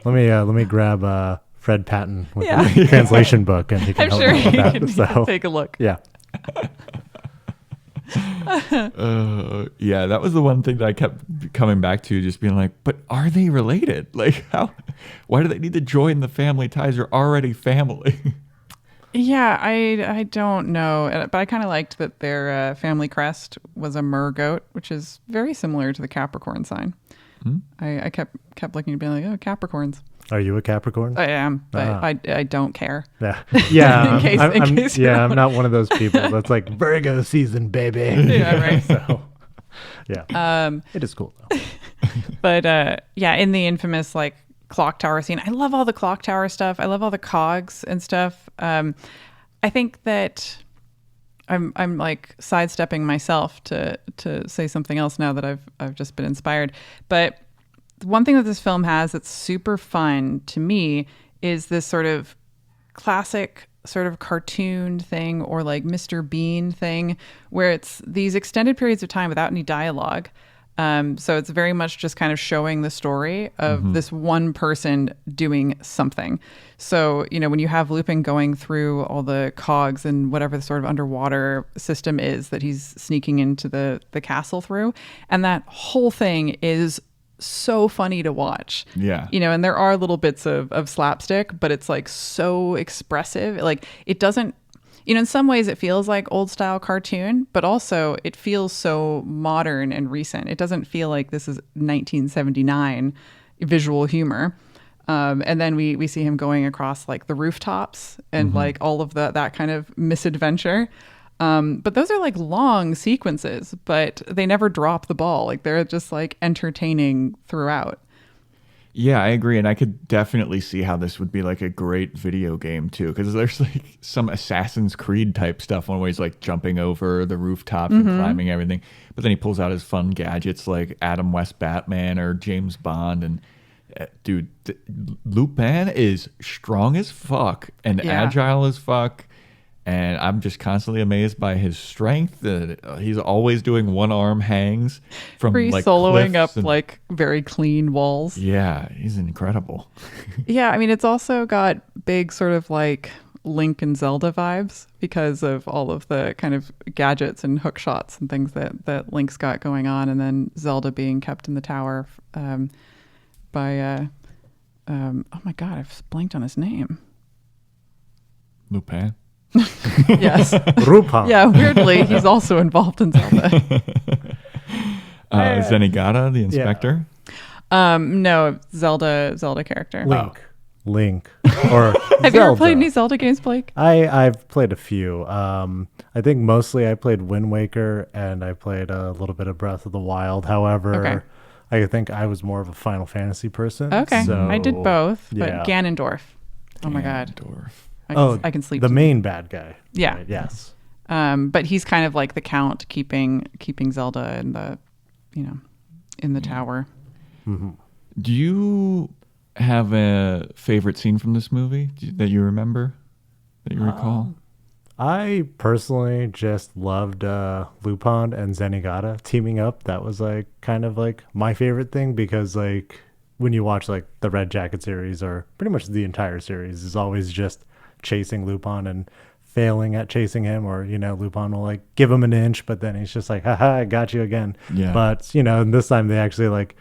Let me grab Fred Patton with the translation book, and he can I'm help sure me he with that. can So, take a look. yeah. Yeah, that was the one thing that I kept coming back to, just being like, but are they related? Like, why do they need to join the family ties? They're already family. Yeah, I don't know. But I kind of liked that their family crest was a mergoat, which is very similar to the Capricorn sign. I kept looking and being like, oh, Capricorns. Are you a Capricorn? I am, but I don't care. Yeah. Yeah. In case I'm not one of those people that's like Virgo season, baby. Yeah, right. So, yeah. It is cool though. But yeah, in the infamous like clock tower scene, I love all the clock tower stuff. I love all the cogs and stuff. I think that I'm like sidestepping myself to say something else now that I've just been inspired. But one thing that this film has that's super fun to me is this sort of classic sort of cartoon thing, or like Mr. Bean thing, where it's these extended periods of time without any dialogue. So it's very much just kind of showing the story of this one person doing something. So, when you have Lupin going through all the cogs and whatever the sort of underwater system is that he's sneaking into the castle through, and that whole thing is so funny to watch. Yeah. And there are little bits of slapstick, but it's like so expressive. Like, it doesn't, in some ways it feels like old style cartoon, but also it feels so modern and recent. It doesn't feel like this is 1979 visual humor. And then we see him going across like the rooftops and like all of that kind of misadventure. But those are like long sequences, but they never drop the ball. Like, they're just like entertaining throughout. Yeah, I agree. And I could definitely see how this would be like a great video game too, because there's like some Assassin's Creed type stuff one where he's like jumping over the rooftops and climbing everything. But then he pulls out his fun gadgets like Adam West Batman or James Bond. And dude, Lupin is strong as fuck and agile as fuck. And I'm just constantly amazed by his strength. He's always doing one arm hangs from like soloing up and, like very clean walls. Yeah, he's incredible. Yeah, I mean, it's also got big sort of like Link and Zelda vibes because of all of the kind of gadgets and hook shots and things that Link's got going on, and then Zelda being kept in the tower by oh my god, I've blanked on his name. Lupin. Yes. Lupin. Yeah, weirdly, he's also involved in Zelda. Zenigata, the inspector? No, Zelda character. Link. Or Have you ever played any Zelda games, Blake? I've played a few. I think mostly I played Wind Waker, and I played a little bit of Breath of the Wild. However, I think I was more of a Final Fantasy person. Okay, so, I did both, but yeah. Ganondorf. Oh my god. I can sleep. The main bad guy. Yeah. Right, yes. But he's kind of like the Count, keeping Zelda in the, in the tower. Mm-hmm. Do you have a favorite scene from this movie that you remember, that you recall? I personally just loved Lupin and Zenigata teaming up. That was like kind of like my favorite thing, because like when you watch like the Red Jacket series, or pretty much the entire series, is always just chasing Lupin and failing at chasing him, or Lupin will like give him an inch, but then he's just like, haha, I got you again. Yeah. But and this time they actually like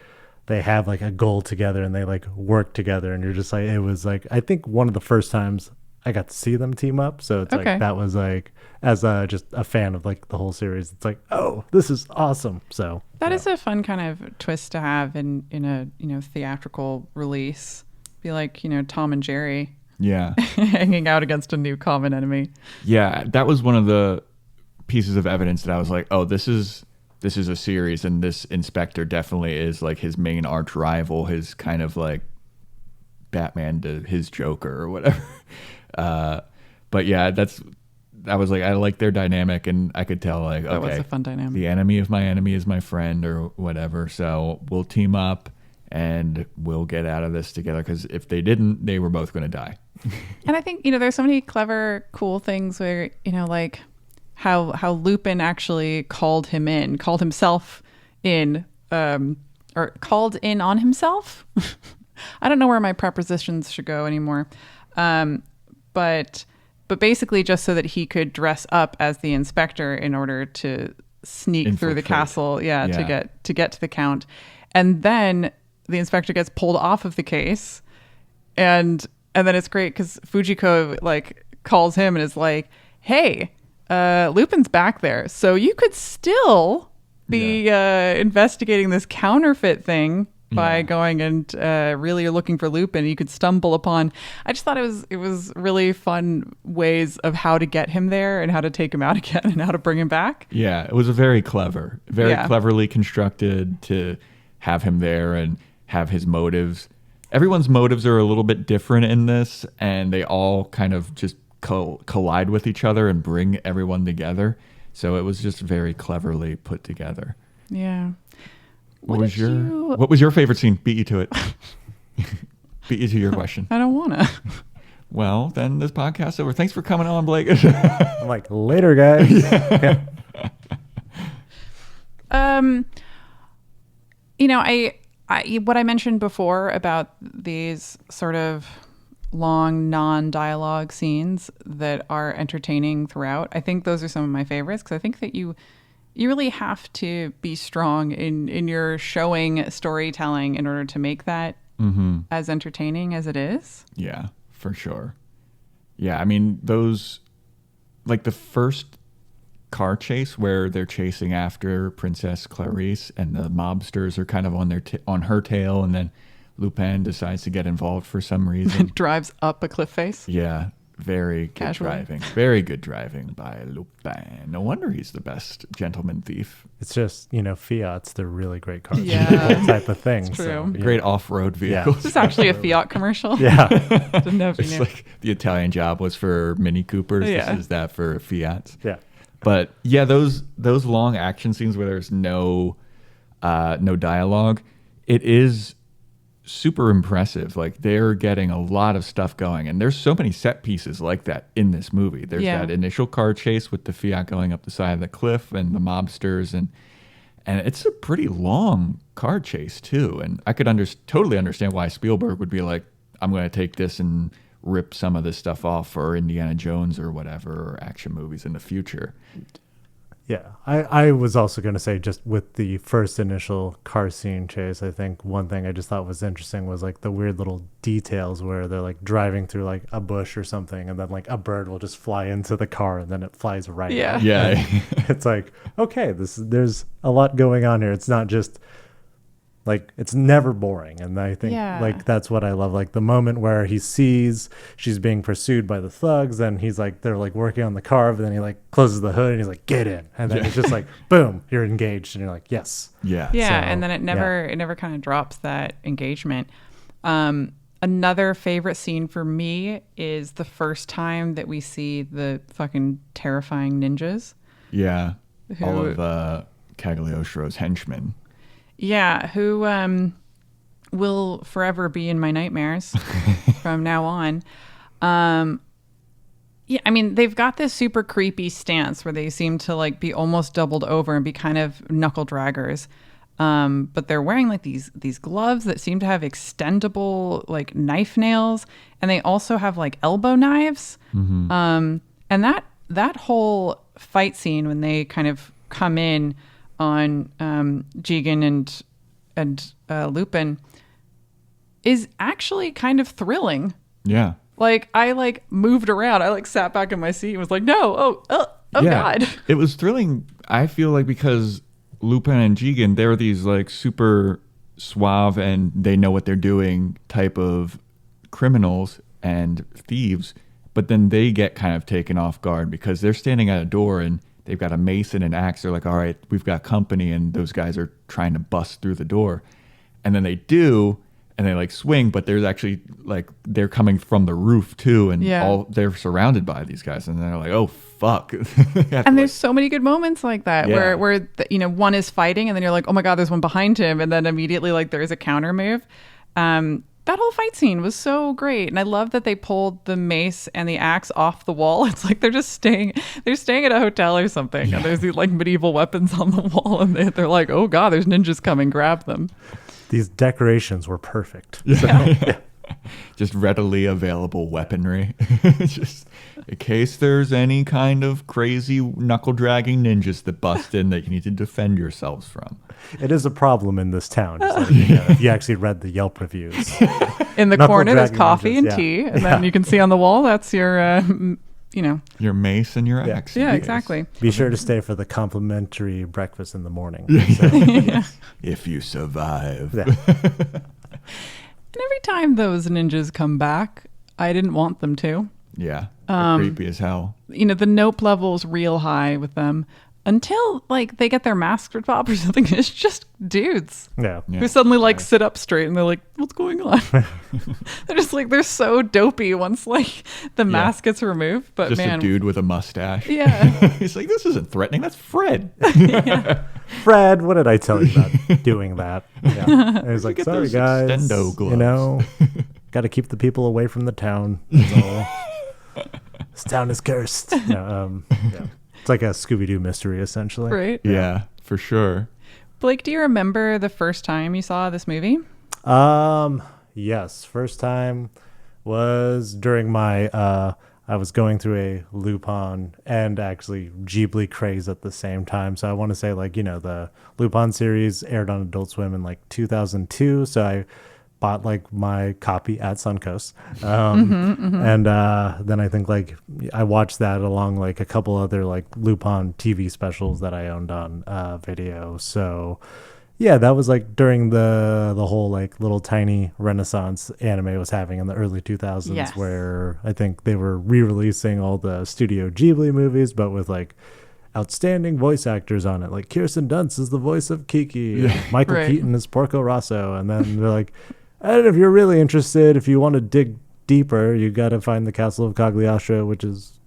they have like a goal together and they like work together, and you're just like, it was like, I think one of the first times I got to see them team up. So it's like, that was like, as just a fan of like the whole series, it's like, oh, this is awesome. So that is a fun kind of twist to have in a theatrical release. Be like, Tom and Jerry. Yeah. Hanging out against a new common enemy. Yeah, that was one of the pieces of evidence that I was like, oh, this is a series, and this inspector definitely is like his main arch rival, his kind of like Batman to his Joker or whatever. But yeah, I was like, I like their dynamic, and I could tell like, that okay, was a fun dynamic. The enemy of my enemy is my friend or whatever. So we'll team up and we'll get out of this together, because if they didn't, they were both going to die. And I think, there's so many clever, cool things where, like how Lupin actually called himself in, or called in on himself. I don't know where my prepositions should go anymore. But basically just so that he could dress up as the inspector in order to sneak through the castle, to get to the Count. And then the inspector gets pulled off of the case, and then it's great because Fujiko like calls him and is like, hey, Lupin's back there, so you could still be investigating this counterfeit thing by going and really looking for Lupin. You could stumble upon. I just thought it was really fun ways of how to get him there and how to take him out again and how to bring him back. Yeah, it was very cleverly constructed to have him there and have his motives. Everyone's motives are a little bit different in this, and they all kind of just collide with each other and bring everyone together. So it was just very cleverly put together. Yeah. What was your favorite scene? Beat you to it. Beat you to your question. I don't want to. Well, then this podcast's over. Thanks for coming on, Blake. I'm like, later, guys. What I mentioned before about these sort of long non-dialogue scenes that are entertaining throughout, I think those are some of my favorites, because I think that you really have to be strong in your showing storytelling in order to make that as entertaining as it is. Yeah, for sure. Yeah, I mean, those, like the first car chase where they're chasing after Princess Clarice and the mobsters are kind of on her tail, and then Lupin decides to get involved for some reason. Drives up a cliff face. Yeah, very good Casually. driving. Very good driving by Lupin. No wonder he's the best gentleman thief. It's just, Fiats, they're really great cars. Yeah. Type of thing. It's true. So, Great off-road vehicles. This is actually a Fiat commercial. Yeah. Didn't know if you It's knew. like the Italian job was for Mini Coopers. Yeah. This is that for Fiats. Yeah. But yeah, those long action scenes where there's no dialogue, it is super impressive. Like, they're getting a lot of stuff going, and there's so many set pieces like that in this movie. There's that initial car chase with the Fiat going up the side of the cliff and the mobsters, and it's a pretty long car chase too. And I could totally understand why Spielberg would be like, I'm going to take this and rip some of this stuff off for Indiana Jones or whatever, or action movies in the future. Yeah, I was also going to say, just with the first initial car scene chase, I think one thing I just thought was interesting was like the weird little details where they're like driving through like a bush or something, and then like a bird will just fly into the car and then it flies right out. Yeah. It's like, okay, there's a lot going on here. It's not just like, it's never boring. And I think like that's what I love. Like the moment where he sees she's being pursued by the thugs, and he's like, they're like working on the car, but then he like closes the hood and he's like, get in. And then it's just like, boom, you're engaged. And you're like, yes. Yeah. Yeah. So, and then it never kind of drops that engagement. Another favorite scene for me is the first time that we see the fucking terrifying ninjas. Yeah. All of Cagliostro's henchmen. Yeah, who will forever be in my nightmares from now on. Yeah, I mean, they've got this super creepy stance where they seem to like be almost doubled over and be kind of knuckle draggers. But they're wearing like these gloves that seem to have extendable like knife nails, and they also have like elbow knives. And And that whole fight scene when they kind of come in on Jigen and Lupin is actually kind of thrilling. Yeah. Like I moved around. I sat back in my seat and was like, no, oh God. It was thrilling. I feel like because Lupin and Jigen, they're these super suave and they know what they're doing type of criminals and thieves, but then they get kind of taken off guard because they're standing at a door and they've got a mace and an axe. They're like, all right, we've got company, and those guys are trying to bust through the door. And then they do, and they swing, but there's actually they're coming from the roof too, and they're surrounded by these guys, and they're like, oh fuck. And there's so many good moments like that where one is fighting and then you're like, oh my God, there's one behind him, and then immediately there is a counter move. That whole fight scene was so great, and I love that they pulled the mace and the axe off the wall. It's like they're staying at a hotel or something, and there's these medieval weapons on the wall, and they're like, oh God, there's ninjas coming, grab them. These decorations were perfect. Yeah. Just readily available weaponry. Just in case there's any kind of crazy knuckle-dragging ninjas that bust in that you need to defend yourselves from. It is a problem in this town. Just if you actually read the Yelp reviews. In the corner, there's coffee and tea. And then you can see on the wall, that's your, your mace and your axe. Yeah, exactly. Be sure to stay for the complimentary breakfast in the morning. If you survive. Yeah. And every time those ninjas come back, I didn't want them to. Yeah, creepy as hell. The nope level's real high with them until they get their masks ripped off or something. It's just dudes who suddenly sit up straight and they're like, what's going on? They're just they're so dopey once the mask gets removed. But just a dude with a mustache. Yeah. He's like, this isn't threatening. That's Fred. Fred, what did I tell you about doing that? Yeah. And he's like, sorry guys, extendo gloves. Got to keep the people away from the town. That's all. This town is cursed. It's like a Scooby-Doo mystery, essentially. Right. Yeah, for sure. Blake, do you remember the first time you saw this movie? Yes. First time was during my, I was going through a Lupin and actually Ghibli craze at the same time. So I want to say the Lupin series aired on Adult Swim in 2002. So I bought my copy at Suncoast. And then I think I watched that along a couple other Lupin TV specials that I owned on video. So yeah, that was during the whole little tiny renaissance anime was having in the early 2000s, where I think they were re-releasing all the Studio Ghibli movies, but with outstanding voice actors on it. Kirsten Dunst is the voice of Kiki, and Michael Keaton is Porco Rosso, and then they're like, and if you're really interested, if you want to dig deeper, you got to find the Castle of Cagliostro, which is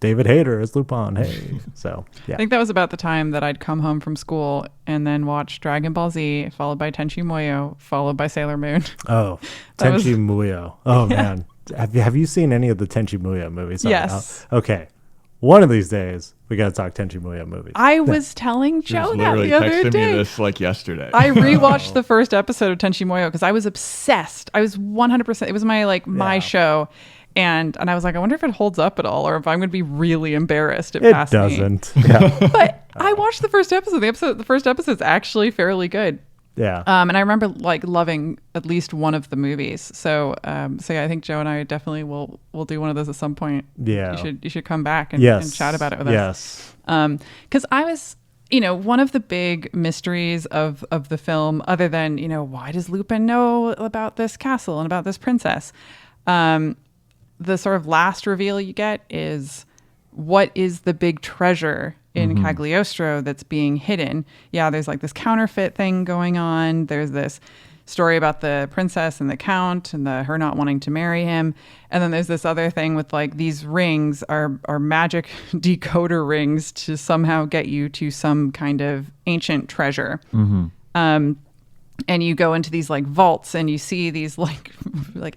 David Hayter as Lupin. Hey, so yeah. I think that was about the time that I'd come home from school and then watch Dragon Ball Z, followed by Tenchi Muyo, followed by Sailor Moon. Oh, Tenchi Muyo. Oh man, have you seen any of the Tenchi Muyo movies? Yes. Okay. One of these days, we got to talk Tenchi Muyo movies. I was telling Joe that the other texting day. Me this yesterday. I rewatched the first episode of Tenchi Muyo because I was obsessed. I was 100%. It was my my show, and I was like, I wonder if it holds up at all, or if I'm going to be really embarrassed if it past doesn't. Me. Yeah. But I watched the first episode. The first episode's actually fairly good. Yeah. And I remember loving at least one of the movies. So yeah, I think Joe and I definitely will do one of those at some point. Yeah. You should come back and chat about it with us. Yes. Because I was, one of the big mysteries of the film, other than, why does Lupin know about this castle and about this princess? The sort of last reveal you get is, what is the big treasure in Cagliostro that's being hidden? Yeah, there's this counterfeit thing going on. There's this story about the princess and the count and her not wanting to marry him. And then there's this other thing with these rings are magic decoder rings to somehow get you to some kind of ancient treasure. And you go into these vaults and you see these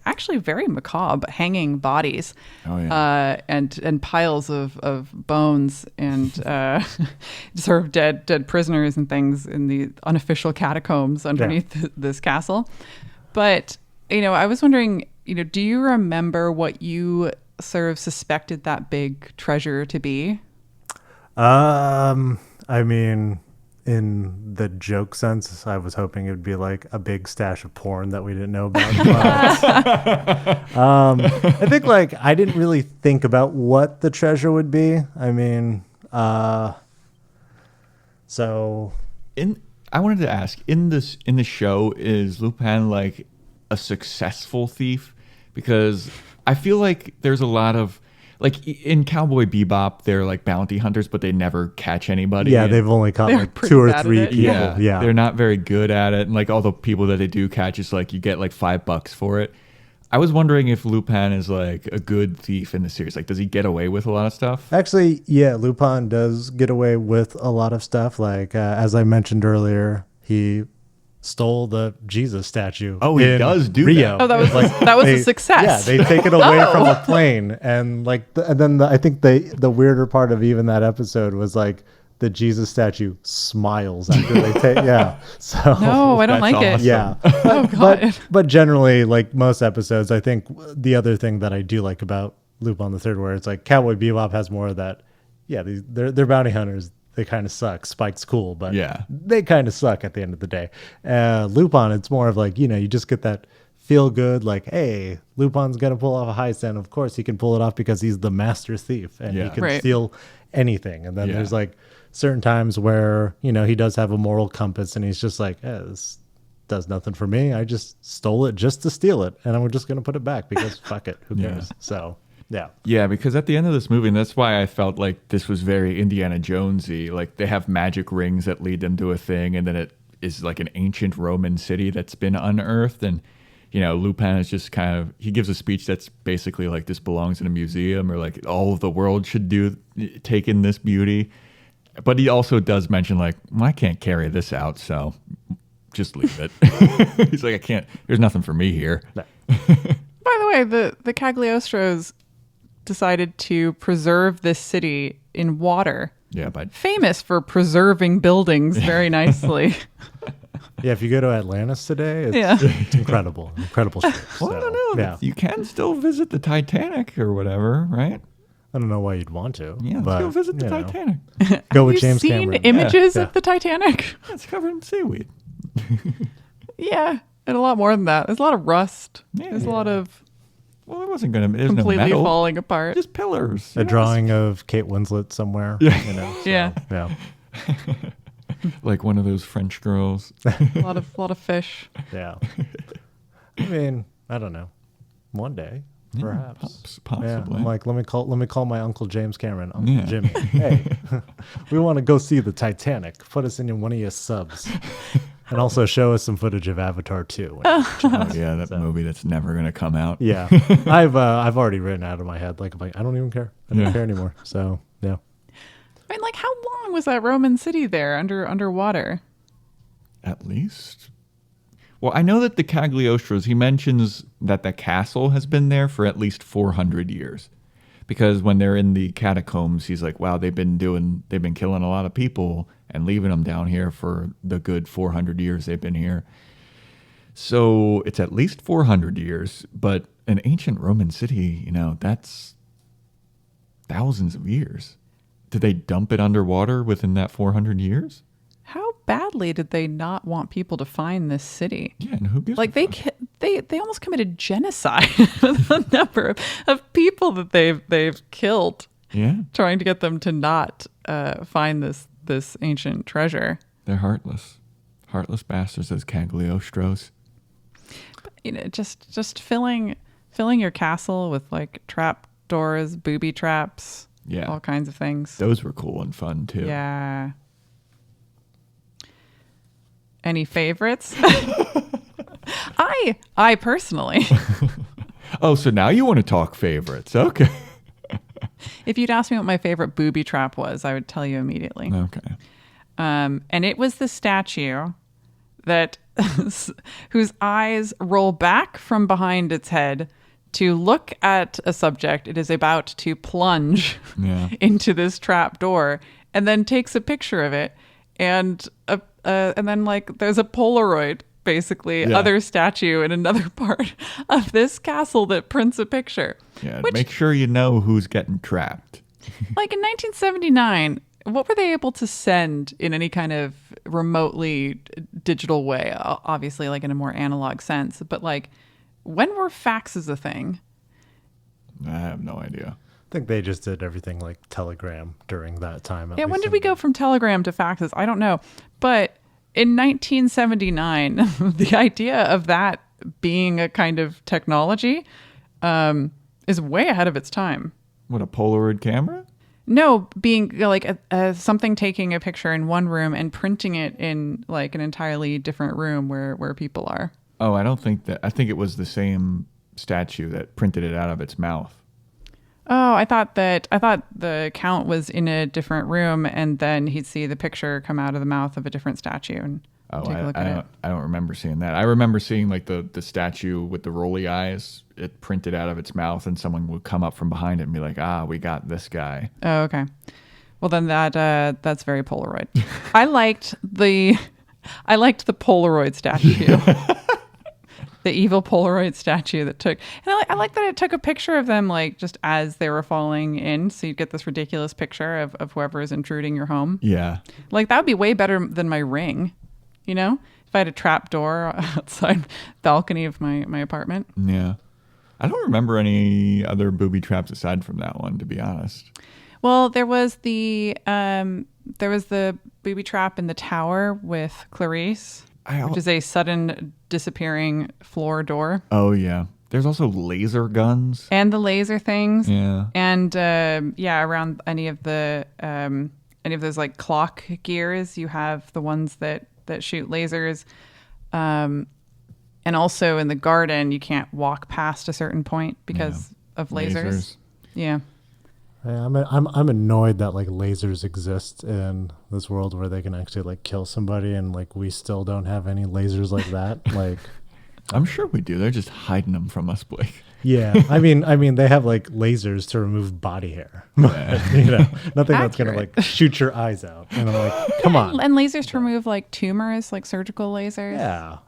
actually very macabre hanging bodies. Oh, yeah. And piles of bones and sort of dead prisoners and things in the unofficial catacombs underneath this castle. But I was wondering, do you remember what you sort of suspected that big treasure to be? I mean, in the joke sense, I was hoping it would be like a big stash of porn that we didn't know about. I think like I didn't really think about what the treasure would be. I mean, so I wanted to ask, in the show, is Lupin like a successful thief? Because I feel like there's a lot of, like in Cowboy Bebop, they're like bounty hunters, but they never catch anybody. yeah, And they've only caught They're like pretty 2 or bad at 3 it. people. yeah, they're not very good at it. And like all the people that they do catch, is like you get like $5 for it. I was wondering if Lupin is like a good thief in the series. Like, does he get away with a lot of stuff? Actually, yeah, Lupin does get away with a lot of stuff. Like, as I mentioned earlier, he stole the Jesus statue. Oh, he in does do Rio. that. Oh, that was Like, that was they- a success. Yeah, they take it away Oh. from a plane, and like, I think the weirder part of even that episode was like the Jesus statue smiles after they take. Yeah, so No, I don't That's like it. awesome. yeah. Oh God. But generally, like most episodes, I think the other thing that I do like about Lupin the Third, where it's like Cowboy Bebop has more of that. Yeah, they're bounty hunters. They kind of suck. Spike's cool, but Yeah. they kind of suck at the end of the day. Lupin, it's more of like, you just get that feel good, like, hey, Lupin's gonna pull off a heist, and of course he can pull it off because he's the master thief and Yeah. he can Right. steal anything. And then Yeah. there's like certain times where he does have a moral compass, and he's just like, this does nothing for me. I just stole it just to steal it, and I'm just gonna put it back because fuck it, who Yeah. cares? So yeah. Yeah, because at the end of this movie, and that's why I felt like this was very Indiana Jonesy. Like they have magic rings that lead them to a thing, and then it is like an ancient Roman city that's been unearthed. And Lupin is just kind of, he gives a speech that's basically like, this belongs in a museum, or like all of the world should take in this beauty. But he also does mention like, well, I can't carry this out, so just leave it. He's like, I can't. There's nothing for me here. No. By the way, the Cagliostros decided to preserve this city in water. Yeah, but Famous for preserving buildings very nicely. Yeah, if you go to Atlantis today, it's, Yeah. it's incredible shit. well, I So, don't know. Yeah. You can still visit the Titanic or whatever, right? I don't know why you'd want to. Yeah, but, let's go visit the you know, Titanic. Go with Have you James seen Cameron. images Yeah. of the Titanic? It's covered in seaweed. Yeah, and a lot more than that. There's a lot of rust. Yeah. There's a lot of Well, it wasn't gonna. There's no completely metal. falling apart. Just pillars. A drawing of Kate Winslet somewhere. Yeah. So, Yeah. Yeah. like one of those French girls. a lot of fish. Yeah. I mean, I don't know. One day, perhaps. Possibly. Yeah, I'm like, let me call my Uncle James Cameron, Uncle Yeah. Jimmy. Hey, we want to go see the Titanic. Put us in one of your subs, and also show us some footage of Avatar 2. Oh, yeah, that movie that's never gonna come out. Yeah, I've already written out of my head. Like, I'm like, I don't even care. I don't Yeah. care anymore. So yeah. I mean, like, how long was that Roman city there underwater? At least. Well, I know that the Cagliostros, he mentions that the castle has been there for at least 400 years. Because when they're in the catacombs, he's like, wow, they've been killing a lot of people and leaving them down here for the good 400 years they've been here. So it's at least 400 years, but an ancient Roman city, that's thousands of years. Did they dump it underwater within that 400 years? How badly did they not want people to find this city? Yeah, and who gives Like a fuck? they almost committed genocide with the number of people that they've killed, Yeah, trying to get them to not find this ancient treasure. they're heartless. Heartless bastards, those Cagliostros. Just filling your castle with like trap doors, booby traps, Yeah. all kinds of things. Those were cool and fun, too. Yeah. Any favorites? I personally, Oh, so now you want to talk favorites. Okay. if you'd asked me what my favorite booby trap was, I would tell you immediately. Okay. And it was the statue that whose eyes roll back from behind its head to look at a subject it is about to plunge Yeah. into this trap door, and then takes a picture of it, and then like there's a Polaroid basically other statue in another part of this castle that prints a picture. Yeah, make sure you know who's getting trapped. Like in 1979, what were they able to send in any kind of remotely digital way? Obviously, like in a more analog sense. But like, when were faxes a thing? I have no idea. I think they just did everything like telegram during that time. Yeah, when did we go from telegram to faxes? I don't know. But in 1979, the idea of that being a kind of technology is way ahead of its time. What, a Polaroid camera? No, being like something taking a picture in one room and printing it in like an entirely different room where people are. Oh, I don't think that. I think it was the same statue that printed it out of its mouth. Oh, I thought the Count was in a different room, and then he'd see the picture come out of the mouth of a different statue and take a look at it. I don't remember seeing that. I remember seeing like the statue with the rolly eyes. It printed out of its mouth, and someone would come up from behind it and be like, we got this guy. Oh, okay. Well, then that's very Polaroid. I liked the Polaroid statue. The evil Polaroid statue that took, and I like that it took a picture of them like just as they were falling in, so you get this ridiculous picture of whoever is intruding your home. Yeah, like that would be way better than my Ring, you know, if I had a trap door outside balcony of my apartment. Yeah, I don't remember any other booby traps aside from that one, to be honest. Well, there was the booby trap in the tower with Clarice. Which is a sudden disappearing floor door. Oh, yeah. There's also laser guns. And the laser things. Yeah. And, around any of those, like, clock gears, you have the ones that shoot lasers. And also in the garden, you can't walk past a certain point because of lasers. Yeah. Yeah, I'm annoyed that like lasers exist in this world where they can actually like kill somebody, and like we still don't have any lasers like that. Like, I'm sure we do. They're just hiding them from us, Blake. Yeah, I mean they have like lasers to remove body hair. You know, nothing that's gonna like shoot your eyes out. And I'm like, come on. And lasers to remove like tumors, like surgical lasers.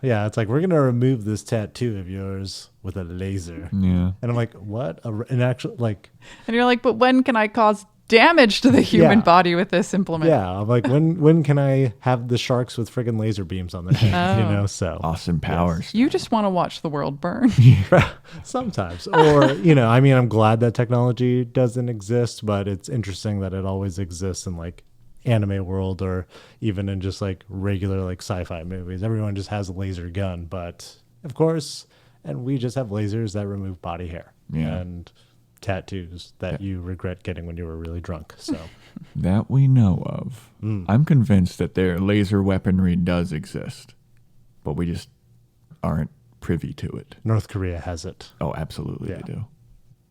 Yeah. It's like, we're gonna remove this tattoo of yours with a laser. Yeah. And I'm like, what? An actual like. And you're like, but when can I cause damage to the human body with this implement? Yeah, I'm like, when can I have the sharks with friggin' laser beams on their head? You know, so Austin Powers. Yes. You just want to watch the world burn. Sometimes, or you know, I mean, I'm glad that technology doesn't exist, but it's interesting that it always exists in like anime world or even in just like regular like sci-fi movies. Everyone just has a laser gun, but of course, and we just have lasers that remove body hair. Yeah. And tattoos that you regret getting when you were really drunk. So that we know of. I'm convinced that their laser weaponry does exist, but we just aren't privy to it. North Korea has it. Oh, absolutely, they do.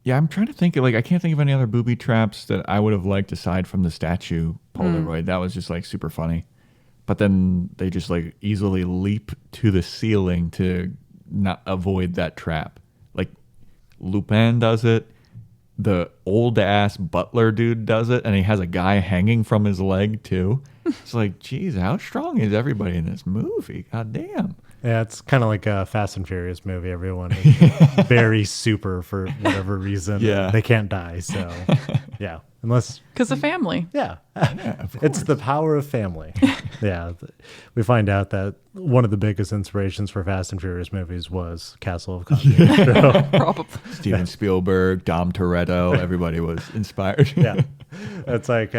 Yeah, I'm trying to think. Like, I can't think of any other booby traps that I would have liked aside from the statue Polaroid. That was just like super funny. But then they just like easily leap to the ceiling to not avoid that trap. Like Lupin does it. The old ass butler dude does it, and he has a guy hanging from his leg too. It's like, geez, how strong is everybody in this movie? God damn. Yeah, it's kind of like a Fast and Furious movie. Everyone is very super for whatever reason. Yeah. They can't die, so yeah. Unless... Because of family. Yeah. Of course. It's the power of family. Yeah. We find out that one of the biggest inspirations for Fast and Furious movies was Castle of Cagliostro. Probably. Steven Spielberg, Dom Toretto, everybody was inspired. Yeah. It's like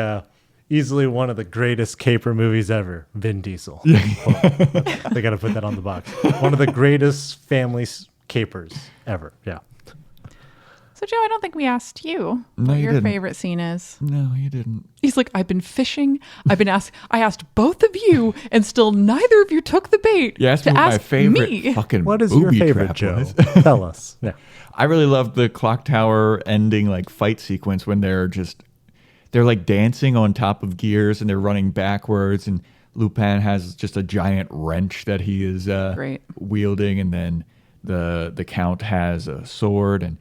easily one of the greatest caper movies ever, Vin Diesel. They got to put that on the box. One of the greatest family capers ever. Yeah. So, Joe, I don't think we asked you No, what you your didn't. favorite scene is. No, you didn't. He's like, I've been fishing. I asked both of you, and still neither of you took the bait. You asked me to what my ask favorite me. fucking What is your booby favorite, trap Joe? was. Tell us. Yeah. I really loved the clock tower ending like fight sequence when they're like dancing on top of gears and they're running backwards, and Lupin has just a giant wrench that he is Great. wielding, and then the Count has a sword, and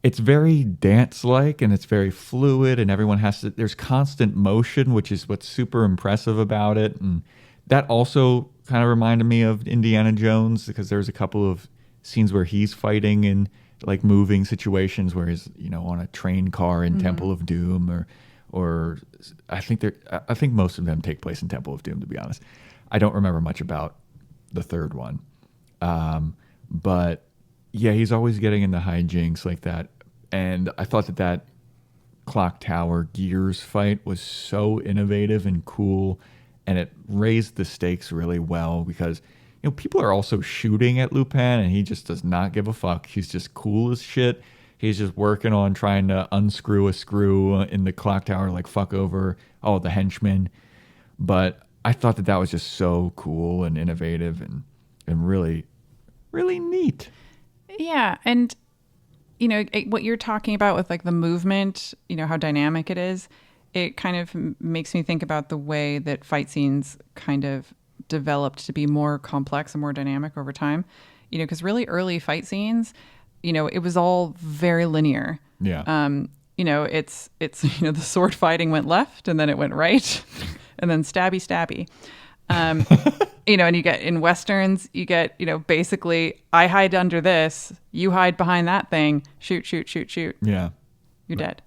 it's very dance-like and it's very fluid, and everyone there's constant motion, which is what's super impressive about it. And that also kind of reminded me of Indiana Jones, because there's a couple of scenes where he's fighting in like moving situations where he's, on a train car in Temple of Doom, or I think most of them take place in Temple of Doom, to be honest. I don't remember much about the third one. But yeah, he's always getting into hijinks like that. And I thought that clock tower gears fight was so innovative and cool, and it raised the stakes really well, because people are also shooting at Lupin and he just does not give a fuck. He's just cool as shit. He's just working on trying to unscrew a screw in the clock tower, like fuck over all the henchmen. But I thought that was just so cool and innovative and really, really neat. Yeah, and what you're talking about with like the movement, how dynamic it is, it kind of makes me think about the way that fight scenes kind of developed to be more complex and more dynamic over time. Because really early fight scenes, it was all very linear. Yeah. It's the sword fighting went left and then it went right and then stabby. And you get in Westerns, basically I hide under this, you hide behind that thing, shoot. Yeah. You're dead.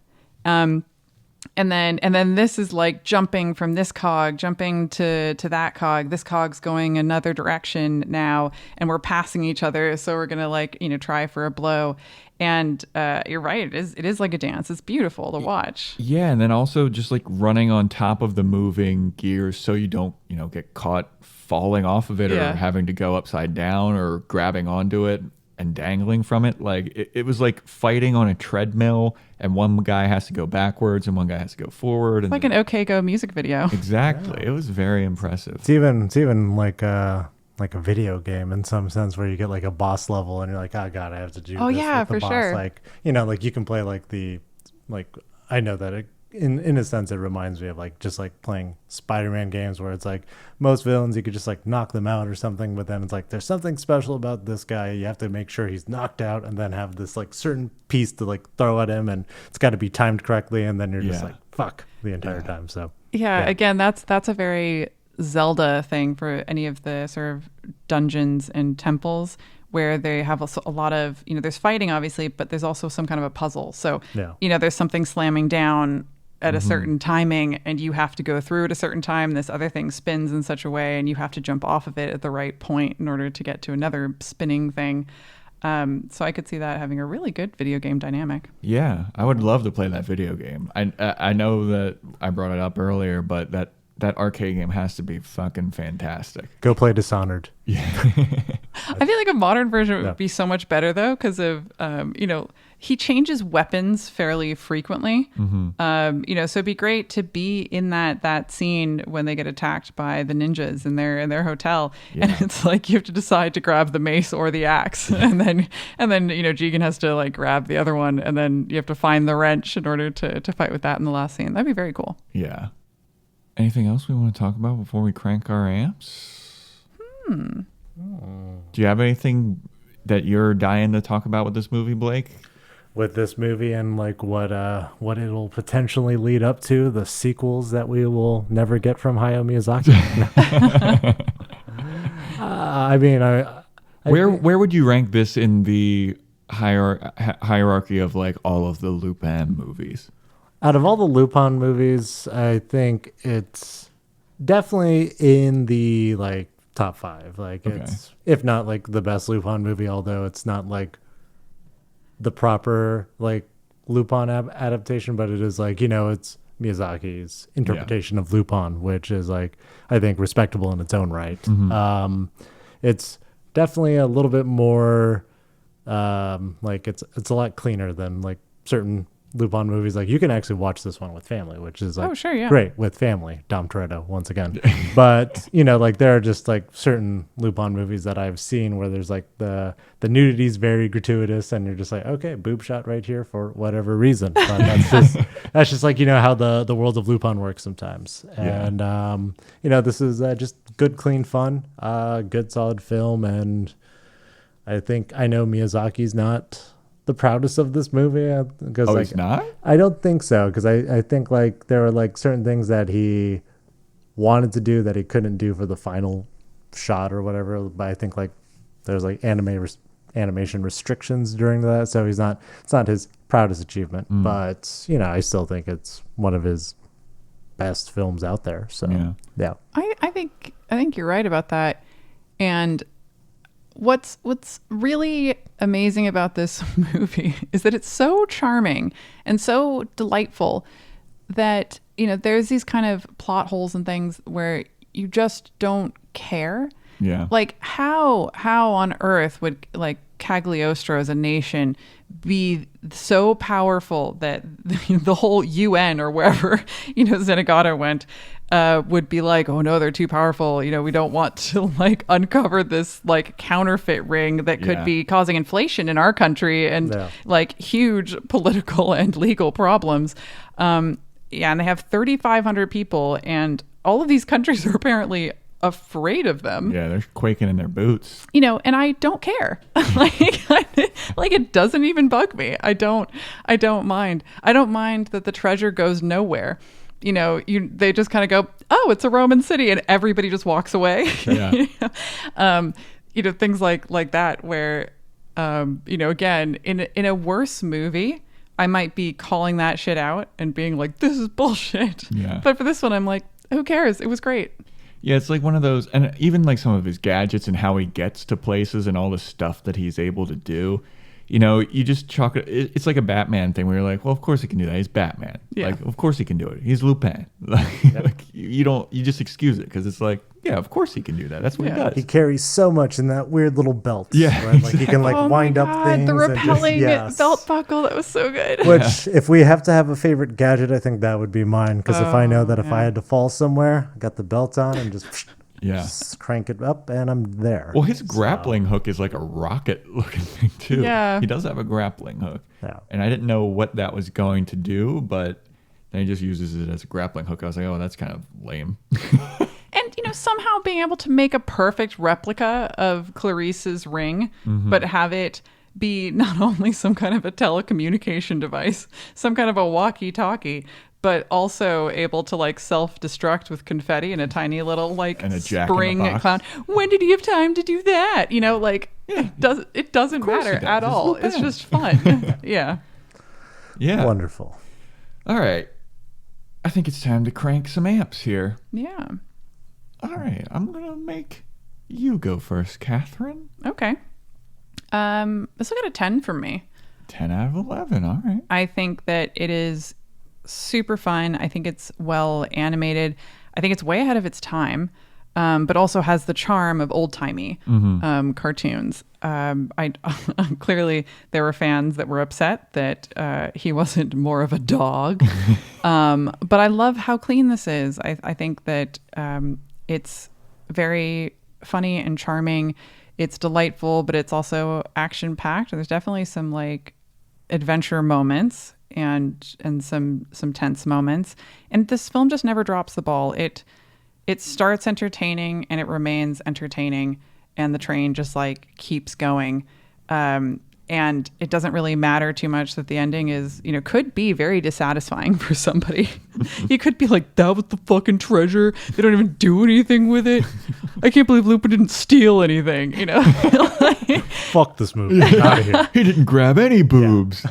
And then this is like jumping from this cog, jumping to that cog. This cog's going another direction now, and we're passing each other. So we're gonna try for a blow. And you're right. It is like a dance. It's beautiful to watch. Yeah, and then also just like running on top of the moving gears so you don't get caught falling off of it, or having to go upside down, or grabbing onto it and dangling from it. Like it was like fighting on a treadmill, and one guy has to go backwards and one guy has to go forward. It's like an OK Go music video. Exactly. Yeah. It was very impressive. It's even like a video game in some sense, where you get like a boss level and you're like, oh god, I have to do this with the boss. Sure. Like, like you can play I know that in a sense it reminds me of like just like playing Spider-Man games, where it's like most villains you could just like knock them out or something, but then it's like there's something special about this guy. You have to make sure he's knocked out and then have this like certain piece to like throw at him, and it's got to be timed correctly, and then you're just like fuck the entire time. So again, that's a very Zelda thing for any of the sort of dungeons and temples, where they have a lot of, there's fighting obviously, but there's also some kind of a puzzle. So, there's something slamming down at a certain timing, and you have to go through at a certain time. This other thing spins in such a way, and you have to jump off of it at the right point in order to get to another spinning thing. So I could see that having a really good video game dynamic. Yeah, I would love to play that video game. I know that I brought it up earlier, but that arcade game has to be fucking fantastic. Go play Dishonored. Yeah. I feel like a modern version would be so much better though, because of he changes weapons fairly frequently. So it'd be great to be in that scene when they get attacked by the ninjas in their hotel, and it's like you have to decide to grab the mace or the axe, and then Jigen has to like grab the other one, and then you have to find the wrench in order to fight with that in the last scene. That'd be very cool. Yeah. Anything else we want to talk about before we crank our amps? Do you have anything that you're dying to talk about with this movie, Blake? With this movie and like what it'll potentially lead up to, the sequels that we will never get from Hayao Miyazaki. Where would you rank this in the hierarchy of like all of the Lupin movies? Out of all the Lupin movies, I think it's definitely in the like top 5. Like it's, if not like the best Lupin movie, although it's not like the proper like Lupin adaptation, but it is like, it's Miyazaki's interpretation of Lupin, which is like, I think respectable in its own right. It's definitely a little bit more like it's a lot cleaner than like certain Lupin movies. Like you can actually watch this one with family, which is like great with family. Dom Toretto once again. But like there are just like certain Lupin movies that I've seen where there's like the nudity is very gratuitous, and you're just like, okay, boob shot right here for whatever reason. But that's just like how the world of Lupin works sometimes. And this is just good, clean fun, good solid film. And I know Miyazaki's not the proudest of this movie, because he's not? I don't think so, because I think like there are like certain things that he wanted to do that he couldn't do for the final shot or whatever. But I think like there's like animation restrictions during that, so it's not his proudest achievement. But you know, I still think it's one of his best films out there. So yeah. I think you're right about that. And what's really amazing about this movie is that it's so charming and so delightful that, you know, there's these kind of plot holes and things where you just don't care. Yeah. Like how on earth would like Cagliostro as a nation be so powerful that the whole UN or wherever, you know, Zenigata went would be like, oh no, they're too powerful. You know, we don't want to like uncover this like counterfeit ring that could be causing inflation in our country and like huge political and legal problems. And they have 3,500 people, and all of these countries are apparently afraid of them. Yeah, they're quaking in their boots. You know, and I don't care. like it doesn't even bug me. I don't mind. I don't mind that the treasure goes nowhere. You know, they just kind of go, oh, it's a Roman city, and everybody just walks away. Yeah. You know, things like that where, you know, again, in a worse movie, I might be calling that shit out and being like, this is bullshit. Yeah. But for this one, I'm like, who cares? It was great. Yeah, it's like one of those, and even like some of his gadgets and how he gets to places and all the stuff that he's able to do. You know, you just chalk it. It's like a Batman thing where you're like, well, of course he can do that. He's Batman. Yeah. Like, of course he can do it. He's Lupin. Like you just excuse it because it's like, yeah, of course he can do that. That's what he does. He carries so much in that weird little belt. Yeah, right? Like he can like Oh wind my up God, things. the repelling and belt buckle, that was so good. Which, if we have to have a favorite gadget, I think that would be mine. Because if I know that if I had to fall somewhere, I got the belt on and just crank it up and I'm there. Well, his grappling hook is like a rocket looking thing too. Yeah. He does have a grappling hook. Yeah. And I didn't know what that was going to do, but then he just uses it as a grappling hook. I was like, oh, that's kind of lame. And, you know, somehow being able to make a perfect replica of Clarice's ring, but have it be not only some kind of a telecommunication device, some kind of a walkie-talkie, but also able to like self-destruct with confetti and a tiny little like And a jack spring in the box. clown. When did he have time to do that? You know, like it doesn't course matter he does. at It's all. Lupin. It's just fun. Yeah. Yeah. Wonderful. All right. I think it's time to crank some amps here. Yeah. All right. I'm going to make you go first, Catherine. Okay. This will get a 10 from me. 10 out of 11. All right. I think that it is super fun. I think it's well animated. I think it's way ahead of its time, but also has the charm of old-timey cartoons. I clearly there were fans that were upset that he wasn't more of a dog, but I love how clean this is. I think that it's very funny and charming. It's delightful, but it's also action-packed. There's definitely some like adventure moments and some tense moments. And this film just never drops the ball. It starts entertaining and it remains entertaining, and the train just like keeps going. And it doesn't really matter too much that the ending is, you know, could be very dissatisfying for somebody. You could be like, that was the fucking treasure. They don't even do anything with it. I can't believe Lupin didn't steal anything, you know? Fuck this movie. Out of here. He didn't grab any boobs.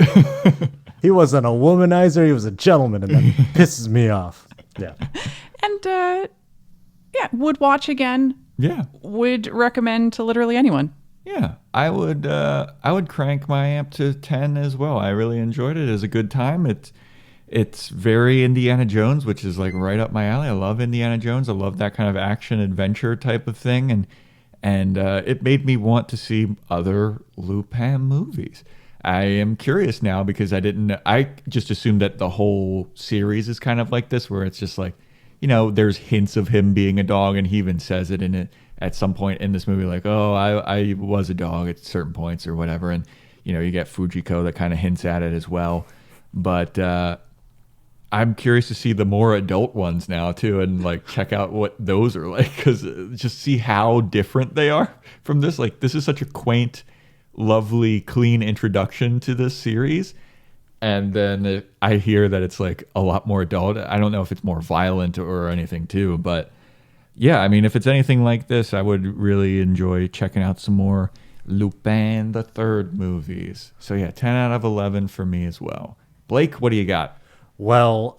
He wasn't a womanizer. He was a gentleman, and that pisses me off. Yeah. And would watch again. Yeah. Would recommend to literally anyone. Yeah, I would crank my amp to 10 as well. I really enjoyed it. It was a good time. It's very Indiana Jones, which is like right up my alley. I love Indiana Jones. I love that kind of action adventure type of thing, and it made me want to see other Lupin movies. I am curious now because I just assumed that the whole series is kind of like this, where it's just like, you know, there's hints of him being a dog, and he even says it in it at some point in this movie, like, oh, I was a dog at certain points or whatever. And, you know, you get Fujiko that kind of hints at it as well. But I'm curious to see the more adult ones now, too, and, like, check out what those are like, because just see how different they are from this. Like, this is such a quaint, lovely, clean introduction to this series. And then I hear that it's, like, a lot more adult. I don't know if it's more violent or anything, too, but yeah, I mean, if it's anything like this, I would really enjoy checking out some more Lupin the Third movies. So yeah, 10 out of 11 for me as well. Blake, what do you got? Well,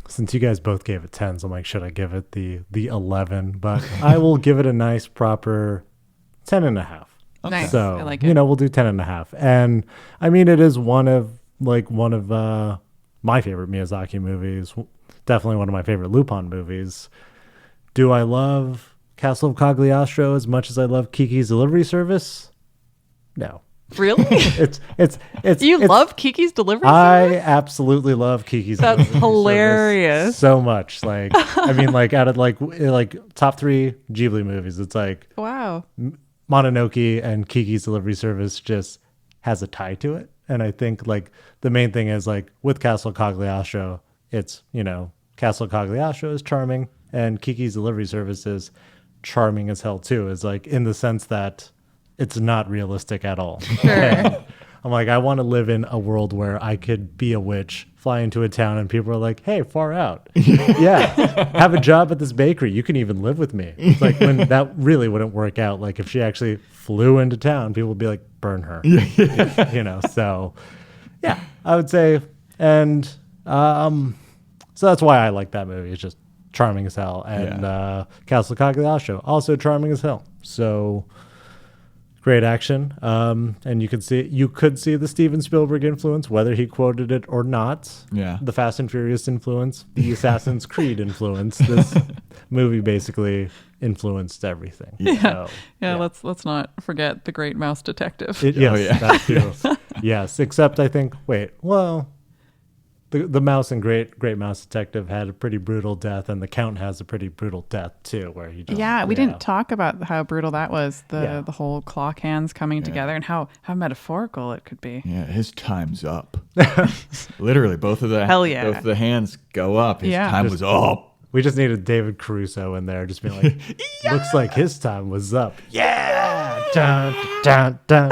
since you guys both gave it 10s, I'm like, should I give it the 11? But I will give it a nice proper 10 and a half. Nice. So, I like it. we'll do 10 and a half. And I mean, it is one of my favorite Miyazaki movies. Definitely one of my favorite Lupin movies. Do I love Castle of Cagliostro as much as I love Kiki's Delivery Service? No. Really? It's You love Kiki's Delivery I Service? absolutely love Kiki's That's Delivery Service hilarious. so much. Like, I mean, like out of like top 3 Ghibli movies, it's like Wow. Mononoke and Kiki's Delivery Service just has a tie to it. And I think like the main thing is like with Castle Cagliostro, it's, Castle Cagliostro is charming and Kiki's Delivery Service is charming as hell too. Is like in the sense that it's not realistic at all. Sure. I'm like, I want to live in a world where I could be a witch, fly into a town, and people are like, hey, far out. Yeah, have a job at this bakery. You can even live with me. It's like when that really wouldn't work out. Like if she actually flew into town, people would be like, burn her. So yeah, I would say. And so that's why I like that movie. It's just charming as hell. And Castle Cagliostro, also charming as hell. So great action. And you could see the Steven Spielberg influence, whether he quoted it or not. Yeah. The Fast and Furious influence, the Assassin's Creed influence. This movie basically influenced everything. Yeah. So, Yeah, let's not forget the Great Mouse Detective. Yes, that too. Yes, except I think, the mouse in Great Mouse Detective had a pretty brutal death, and the Count has a pretty brutal death too, where he just, we didn't talk about how brutal that was. The whole clock hands coming together and how metaphorical it could be. Yeah, his time's up. Literally, both of the both of the hands go up. His time was up. We just needed David Caruso in there, just being like, looks like his time was up. Yeah, dun, dun, dun.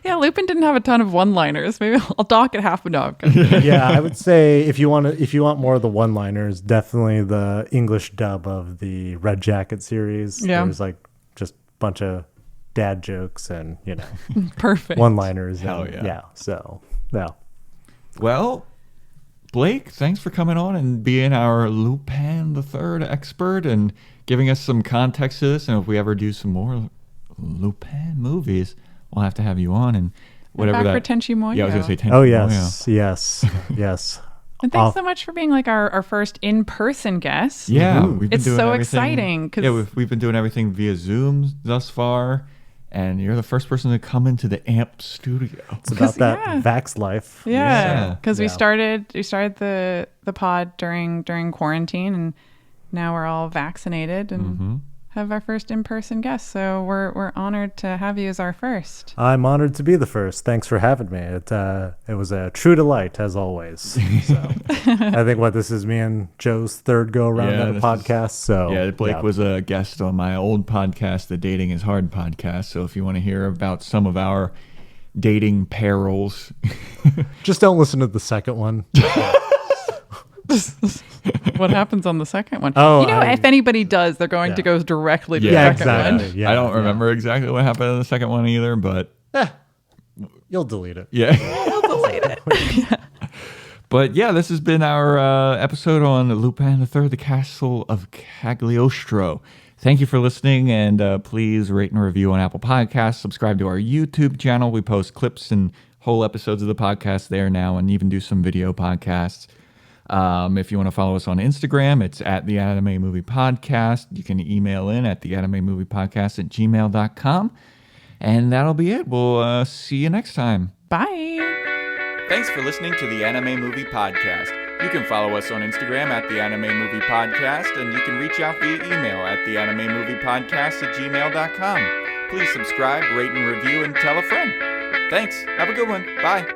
Yeah, Lupin didn't have a ton of one-liners. Maybe I'll dock it half a dog. Yeah, I would say if you want more of the one-liners, definitely the English dub of the Red Jacket series. Yeah. There's like just a bunch of dad jokes and Perfect. one-liners. Hell yeah. Yeah. So yeah. Well, Blake, thanks for coming on and being our Lupin the Third expert and giving us some context to this. And if we ever do some more Lupin movies, we'll have to have you on and whatever back for Tenchi Muyo. Yeah, I was going to say Tenchi Oh Muyo. yes. And thanks so much for being like our first in-person guest. Yeah, we've been It's doing so everything- exciting. we've been doing everything via Zoom thus far, and you're the first person to come into the AMP studio. It's about that yeah. Vax life. Yeah, because Yeah. we started the pod during quarantine, and now we're all vaccinated and have our first in-person guest. So we're honored to have you as our first. I'm honored to be the first. Thanks for having me. It was a true delight as always. So I think this is me and Joe's third go around on a podcast. Blake was a guest on my old podcast, the Dating is Hard podcast. So if you want to hear about some of our dating perils, just don't listen to the second one. What happens on the second one? Oh, if anybody does, they're going to go directly to the second exactly. one. Yeah, I don't remember exactly what happened in the second one either, but you'll delete it. yeah. I'll delete it. But yeah, this has been our episode on Lupin III, the Castle of Cagliostro. Thank you for listening, and please rate and review on Apple Podcasts. Subscribe to our YouTube channel. We post clips and whole episodes of the podcast there now, and even do some video podcasts. If you want to follow us on Instagram, it's at the Anime Movie Podcast. You can email in at theanimemoviepodcast@gmail.com. And that'll be it. We'll see you next time. Bye. Thanks for listening to the Anime Movie Podcast. You can follow us on Instagram at the Anime Movie Podcast, and you can reach out via email at theanimemoviepodcast@gmail.com. Please subscribe, rate, and review, and tell a friend. Thanks. Have a good one. Bye.